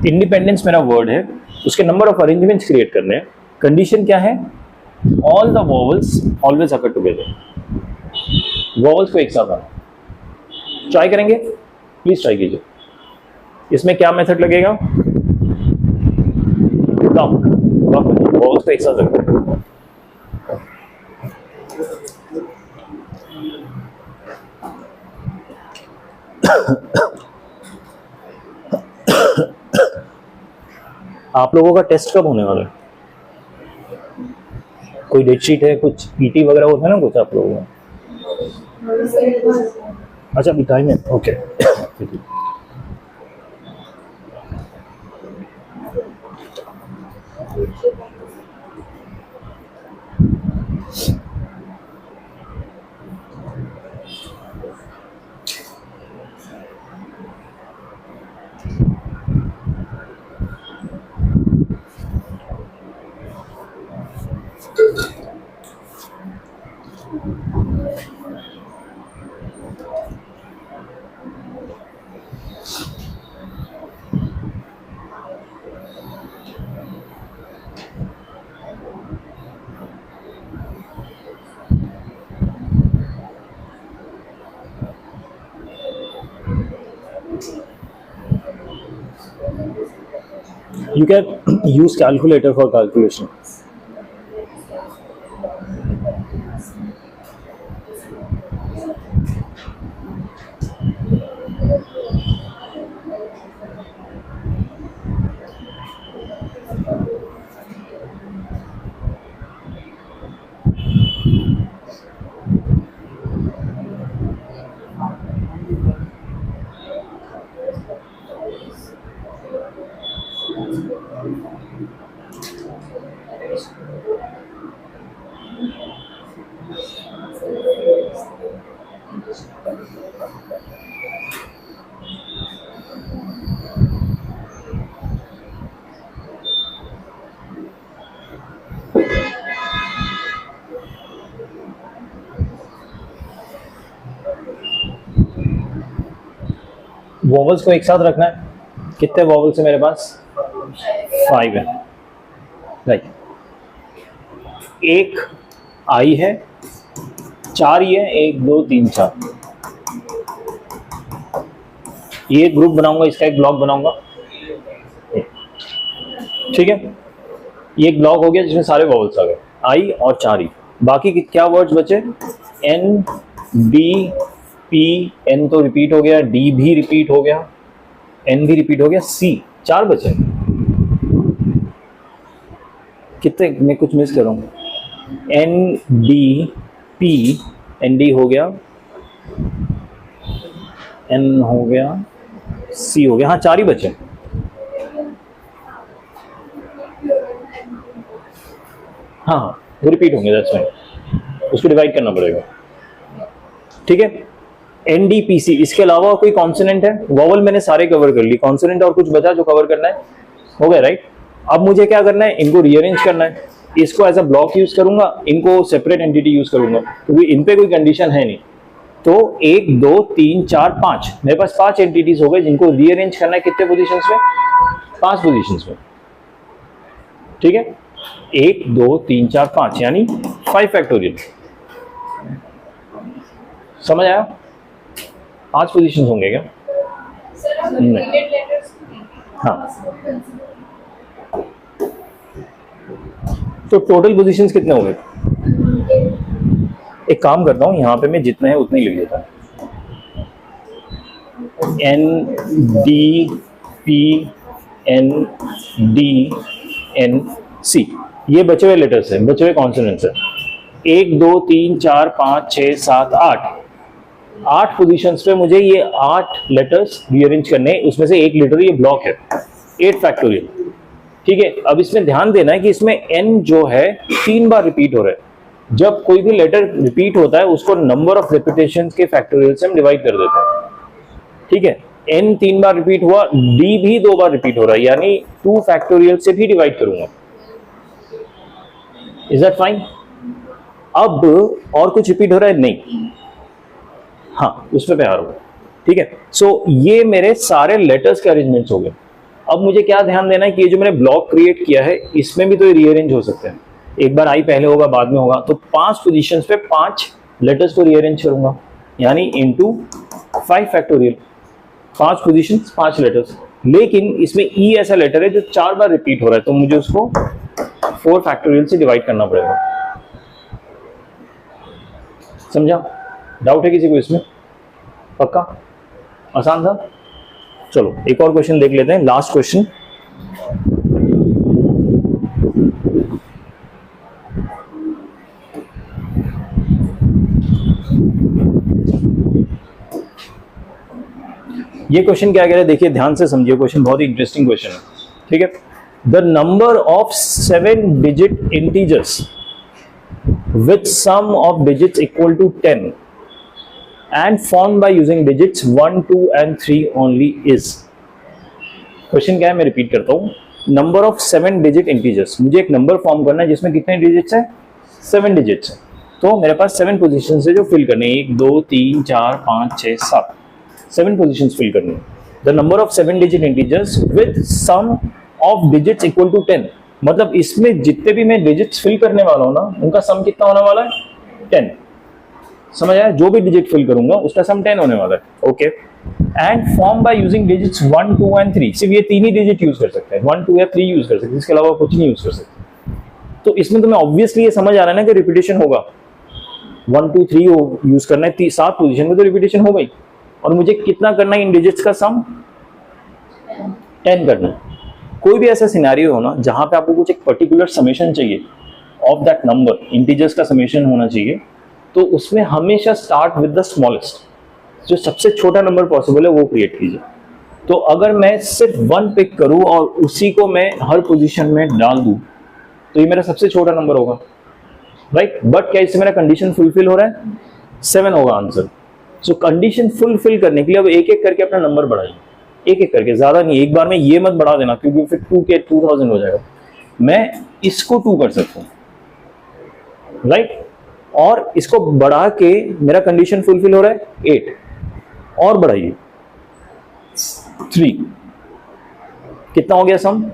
[SPEAKER 4] Independence मेरा वर्ड है, उसके नंबर ऑफ अरेंजमेंट्स क्रिएट करने हैं. कंडीशन क्या है? All the vowels always occur together. Vowels को एक साथ आना. ट्राई करेंगे, प्लीज ट्राई कीजिए. इसमें क्या मेथड लगेगा? वॉवल्स को एक साथ रखो. आप लोगों का टेस्ट कब होने वाला है? कोई डेट शीट है, कुछ पीटी वगैरह होता है ना कुछ आप लोगों का? अच्छा अभी टाइम है. Okay You can use calculator for calculation. Vowels को एक साथ रखना है. कितने वॉवल्स है मेरे पास? 5 है. राइट. एक आई है, 4 ही है, 1 2 3 4. ये ग्रुप बनाऊंगा, इसका एक ब्लॉक बनाऊंगा. ठीक है, ये एक ब्लॉक हो गया जिसमें सारे वॉवल्स आ गए, आई और 4 ही. बाकी क्या वर्ड्स बचे? N, D, P. एन तो रिपीट हो गया, डी भी रिपीट हो गया, एन भी रिपीट हो गया, सी. 4 बचे. कितने? मैं कुछ मिस कर रहा हूँ. N, D, P. N, D हो गया, एन हो गया, सी हो गया. हाँ, 4 ही बचे. हाँ हाँ, वो रिपीट होंगे, दैट्स फाइन. उसको डिवाइड करना पड़ेगा. ठीक है. एन, डी, पी, सी. इसके अलावा कोई कॉन्सोनेंट है? वॉवल मैंने सारे कवर कर ली. कॉन्सोनेंट और कुछ बचा जो कवर करना है? हो गया, राइट. अब मुझे क्या करना है? इनको रीअरेंज करना है. इसको एज अ ब्लॉक यूज करूंगा, इनको सेपरेट एंटिटी यूज करूंगा, क्योंकि इन पे कोई कंडीशन है नहीं. तो 1 2 3 4 5, मेरे पास 5 एंटिटीज हो गए जिनको रीअरेंज करना है. कितने पोजीशंस में? 5 पोजीशंस में. ठीक है. 1 2 3 4 5 यानी 5 फैक्टोरियल. समझ आया? 5 पोजीशंस होंगे क्या?
[SPEAKER 1] सर हम
[SPEAKER 4] नहीं.
[SPEAKER 1] Related letters.
[SPEAKER 4] हाँ. तो टोटल पोजीशंस कितने हो गए? एक काम करता हूँ, यहाँ पे मैं जितने हैं उतने ही लिख देता हूँ. N, D, P, N, D, N, C. ये बचे हुए लेटर्स हैं, बचे हुए कॉन्सोनेंट्स हैं. 1 2 3 4 5 6 7 8 पोजीशंस पे मुझे ये 8 लेटर्स रीअरेंज करने हैं. उसमें से एक लेटर ये ब्लॉक है, 8 फैक्टोरियल. ठीक है. अब इसमें ध्यान देना है कि इसमें n जो है 3 बार रिपीट हो रहा है. जब कोई भी लेटर रिपीट होता है उसको नंबर ऑफ रिपीटेशन के फैक्टोरियल से हम डिवाइड कर देते हैं. ठीक है. n 3 बार रिपीट हुआ, d भी 2 बार रिपीट हो रहा है, यानी 2 फैक्टोरियल से भी डिवाइड करूंगा. Is that fine? अब और कुछ रिपीट हो रहा है? नहीं. हाँ, उस पर आ रहा हूं. ठीक है. सो ये मेरे सारे लेटर्स के अरेंजमेंट्स हो गए. अब मुझे क्या ध्यान देना है कि ये जो मैंने ब्लॉक क्रिएट किया है इसमें भी तो रीअरेंज हो सकते हैं. एक बार आई पहले होगा, बाद में होगा, तो 5 पोजीशंस पे 5 लेटर्स को रीअरेंज करूंगा, यानी इनटू 5 फैक्टोरियल. 5 positions 5 letters. लेकिन इसमें ई ऐसा लेटर है जो 4 बार रिपीट हो रहा है, तो मुझे उसको 4 फैक्टोरियल से डिवाइड करना पड़ेगा. समझा? डाउट है किसी को इसमें? पक्का? आसान था? चलो एक और क्वेश्चन देख लेते हैं, लास्ट क्वेश्चन. ये क्वेश्चन क्या कह रहा है, देखिए ध्यान से समझिए. क्वेश्चन बहुत ही इंटरेस्टिंग क्वेश्चन है. ठीक है. The number of 7 digit integers with sum of digits equal to 10 and formed by using digits 1 2 and 3 only is. Question क्या है, मैं रिपीट करता हूँ. Number of 7 digit integers. मुझे एक नंबर फॉर्म करना है जिसमें कितने डिजिट्स हैं? 7 डिजिट्स हैं. तो मेरे पास 7 पोजीशन है जो फिल करने हैं. 1 2 3 4 5 6 7. 7 पोजीशन फिल करनी है. The number of 7 digit integers with sum of digits equal to 10. मतलब इसमें जितने भी मैं डिजिट्स फिल करने वाला हूं ना, उनका सम कितना होने वाला है? 10. समझ आया? जो भी डिजिट फिल करूंगा उसका सम 10 होने वाला है। Okay, and form by using digits 1, 2 and 3। सिर्फ ये 3 ही डिजिट यूज कर सकते हैं, 1, 2 या 3 यूज कर सकते हैं, इसके अलावा कुछ नहीं यूज कर सकते। तो इसमें तुम्हें ऑब्वियसली ये समझ आ रहा है ना कि रिपीटेशन होगा। 1, 2, 3 यूज करना है, 7 पोजीशन में तो रिपीटेशन हो गई। और मुझे कितना करना है इन डिजिट्स का सम? 10 करना है। कोई भी ऐसा सिनेरियो हो ना जहां पे आपको कुछ एक पर्टिकुलर समेशन चाहिए ऑफ दैट नंबर, इंटीजर्स का समेशन होना चाहिए, तो उसमें हमेशा स्टार्ट विद द स्मॉलेस्ट, जो सबसे छोटा नंबर पॉसिबल है वो क्रिएट कीजिए। तो अगर मैं सिर्फ 1 पिक करूं और उसी को मैं हर पोजीशन में डाल दूं तो ये मेरा सबसे छोटा नंबर होगा, राइट? बट क्या इससे मेरा कंडीशन फुलफिल हो रहा है? 7 होगा आंसर। सो कंडीशन फुलफिल करने के लिए अब एक एक करके अपना नंबर बढ़ाइए, एक एक करके, ज्यादा नहीं, एक बार में ये मत बढ़ा देना क्योंकि फिर 2 के 2000 हो जाएगा। मैं इसको 2 कर सकता हूँ, राइट? और इसको बढ़ा के मेरा कंडीशन फुलफिल हो रहा है 8, और बढ़ाइए 3, कितना हो गया सम?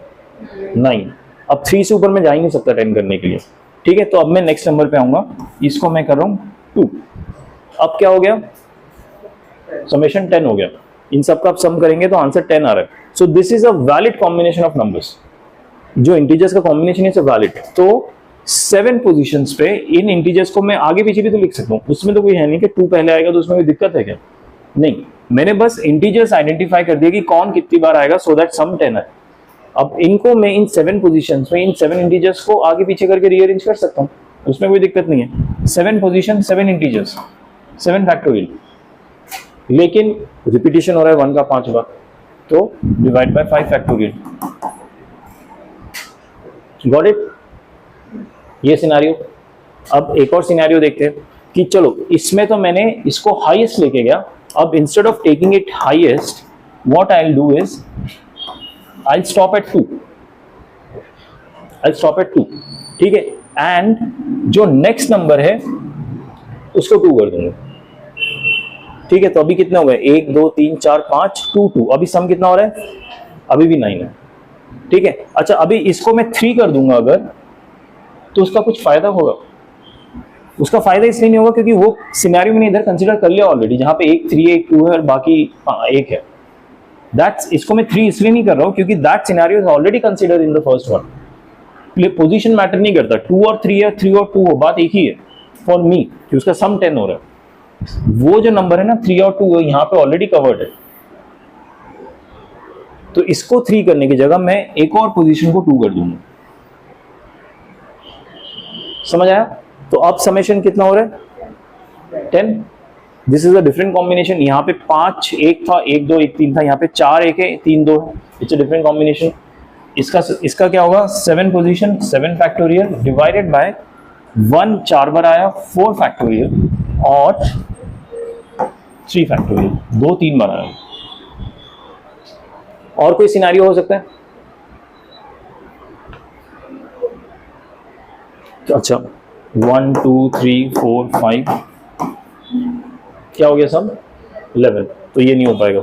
[SPEAKER 4] 9। अब 3 से ऊपर मैं जा ही नहीं सकता 10 करने के लिए, ठीक है? तो अब मैं नेक्स्ट नंबर पे आऊंगा, इसको मैं कर रहा हूं 2। अब क्या हो गया? समेशन 10 हो गया। इन सब का आप सम करेंगे तो आंसर 10 आ रहा है। So this is a valid combination of numbers. जो इंटीजर्स का कॉम्बिनेशन है वैलिड। तो 7 पोजीशंस पे इन इंटीजर्स को मैं आगे पीछे भी तो लिख सकता हूँ, उसमें तो कोई है नहीं कि 2 पहले आएगा तो उसमें कोई दिक्कत है क्या? नहीं, मैंने बस इंटीजर्स आइडेंटिफाई कर दिया कि कौन कितनी बार आएगा, सो दैट सम 10 है। अब इनको मैं इन 7 पोजीशंस में इन 7 इंटीजर्स को आगे पीछे करके रीअरेंज कर सकता हूँ, उसमें कोई दिक्कत नहीं है। 7 पोजीशन, 7 इंटीजर्स, 7 फैक्टोरियल, लेकिन रिपीटेशन हो रहा है 1 का 5 बार, तो divide by 5 factorial. Got it? ये सिनेरियो। अब एक और सिनेरियो देखते हैं कि चलो इसमें तो मैंने इसको हाईएस्ट लेके गया। अब instead of taking it highest, what I will do is I will stop at 2। I stop at 2, ठीक है? एंड जो नेक्स्ट नंबर है उसको 2 कर दूंगा, ठीक है? तो अभी कितना हो गया? 1, 2, 3, 4, 5, 2, 2। अभी सम कितना हो रहा है? अभी भी 9 है, ठीक है? अच्छा, अभी इसको मैं 3 कर दूंगा अगर, तो उसका कुछ फायदा होगा? उसका फायदा इसलिए नहीं होगा क्योंकि वो सिनेरियो मैंने इधर कंसीडर कर लिया ऑलरेडी, जहां पे 1 3 1 2 है और बाकी 1 है। दैट्स, इसको मैं 3 इसलिए नहीं कर रहा हूं क्योंकि that scenario is already considered in the first one. Position matter नहीं करता, 2 और 3 है, 3 और 2 हो, बात एक ही है फॉर मी कि उसका सम 10 हो रहा है। वो जो नंबर है ना 3 और 2 यहाँ पे ऑलरेडी कवर्ड है, तो इसको 3 करने की जगह मैं एक और पोजीशन को 2 कर दूंगा। समझ आया? तो अब समेशन कितना हो रहा है? 10। This is a different combination. यहाँ पे 5 1 था, 1 2 1 3 था, यहाँ पे 4 1 है, 3 2 है। It's a different combination. इसका क्या होगा? 7 पोजीशन, 7 फैक्टोरियल डिवाइडेड बाय 1 4 बार आया, 4 फैक्टोरियल और 3 फैक्टोरियल, 2 3 बार आया। और कोई सिनेरियो हो सकता है? तो अच्छा, 1 2 3 4 5, क्या हो गया सम? 11। तो ये नहीं हो पाएगा,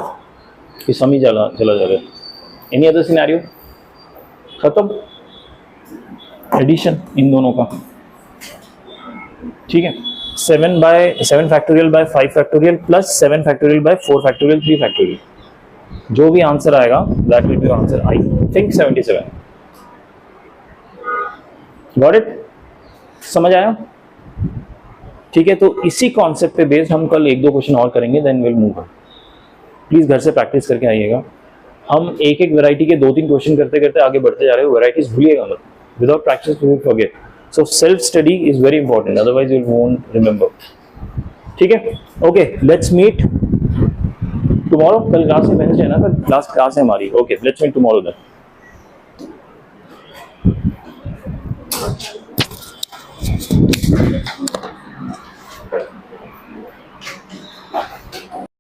[SPEAKER 4] कि सम ही चला जाएगा। Any other scenario? खत्म, एडिशन इन दोनों का, ठीक है? 7 factorial by 5 factorial plus 7 factorial by 4 factorial 3 factorial, जो भी आंसर आएगा that will be answer. I think 77। Got it? समझ आया? ठीक है, तो इसी कॉन्सेप्ट पे बेस्ड हम कल 1-2 क्वेश्चन और करेंगे, then will move on. Please घर से प्रैक्टिस करके आइएगा। हम एक एक वैरायटी के 2-3 क्वेश्चन करते करते आगे बढ़ते जा रहे हो। वैरायटीज भूलिएगा मत, without practice you will forget. So self study is very important, otherwise you won't remember. ठीक है, ओके, लेट्स मीट टुमारो। कल क्लास है, वेडनेसडे है ना, कल क्लास है हमारी। Okay, let's meet tomorrow then.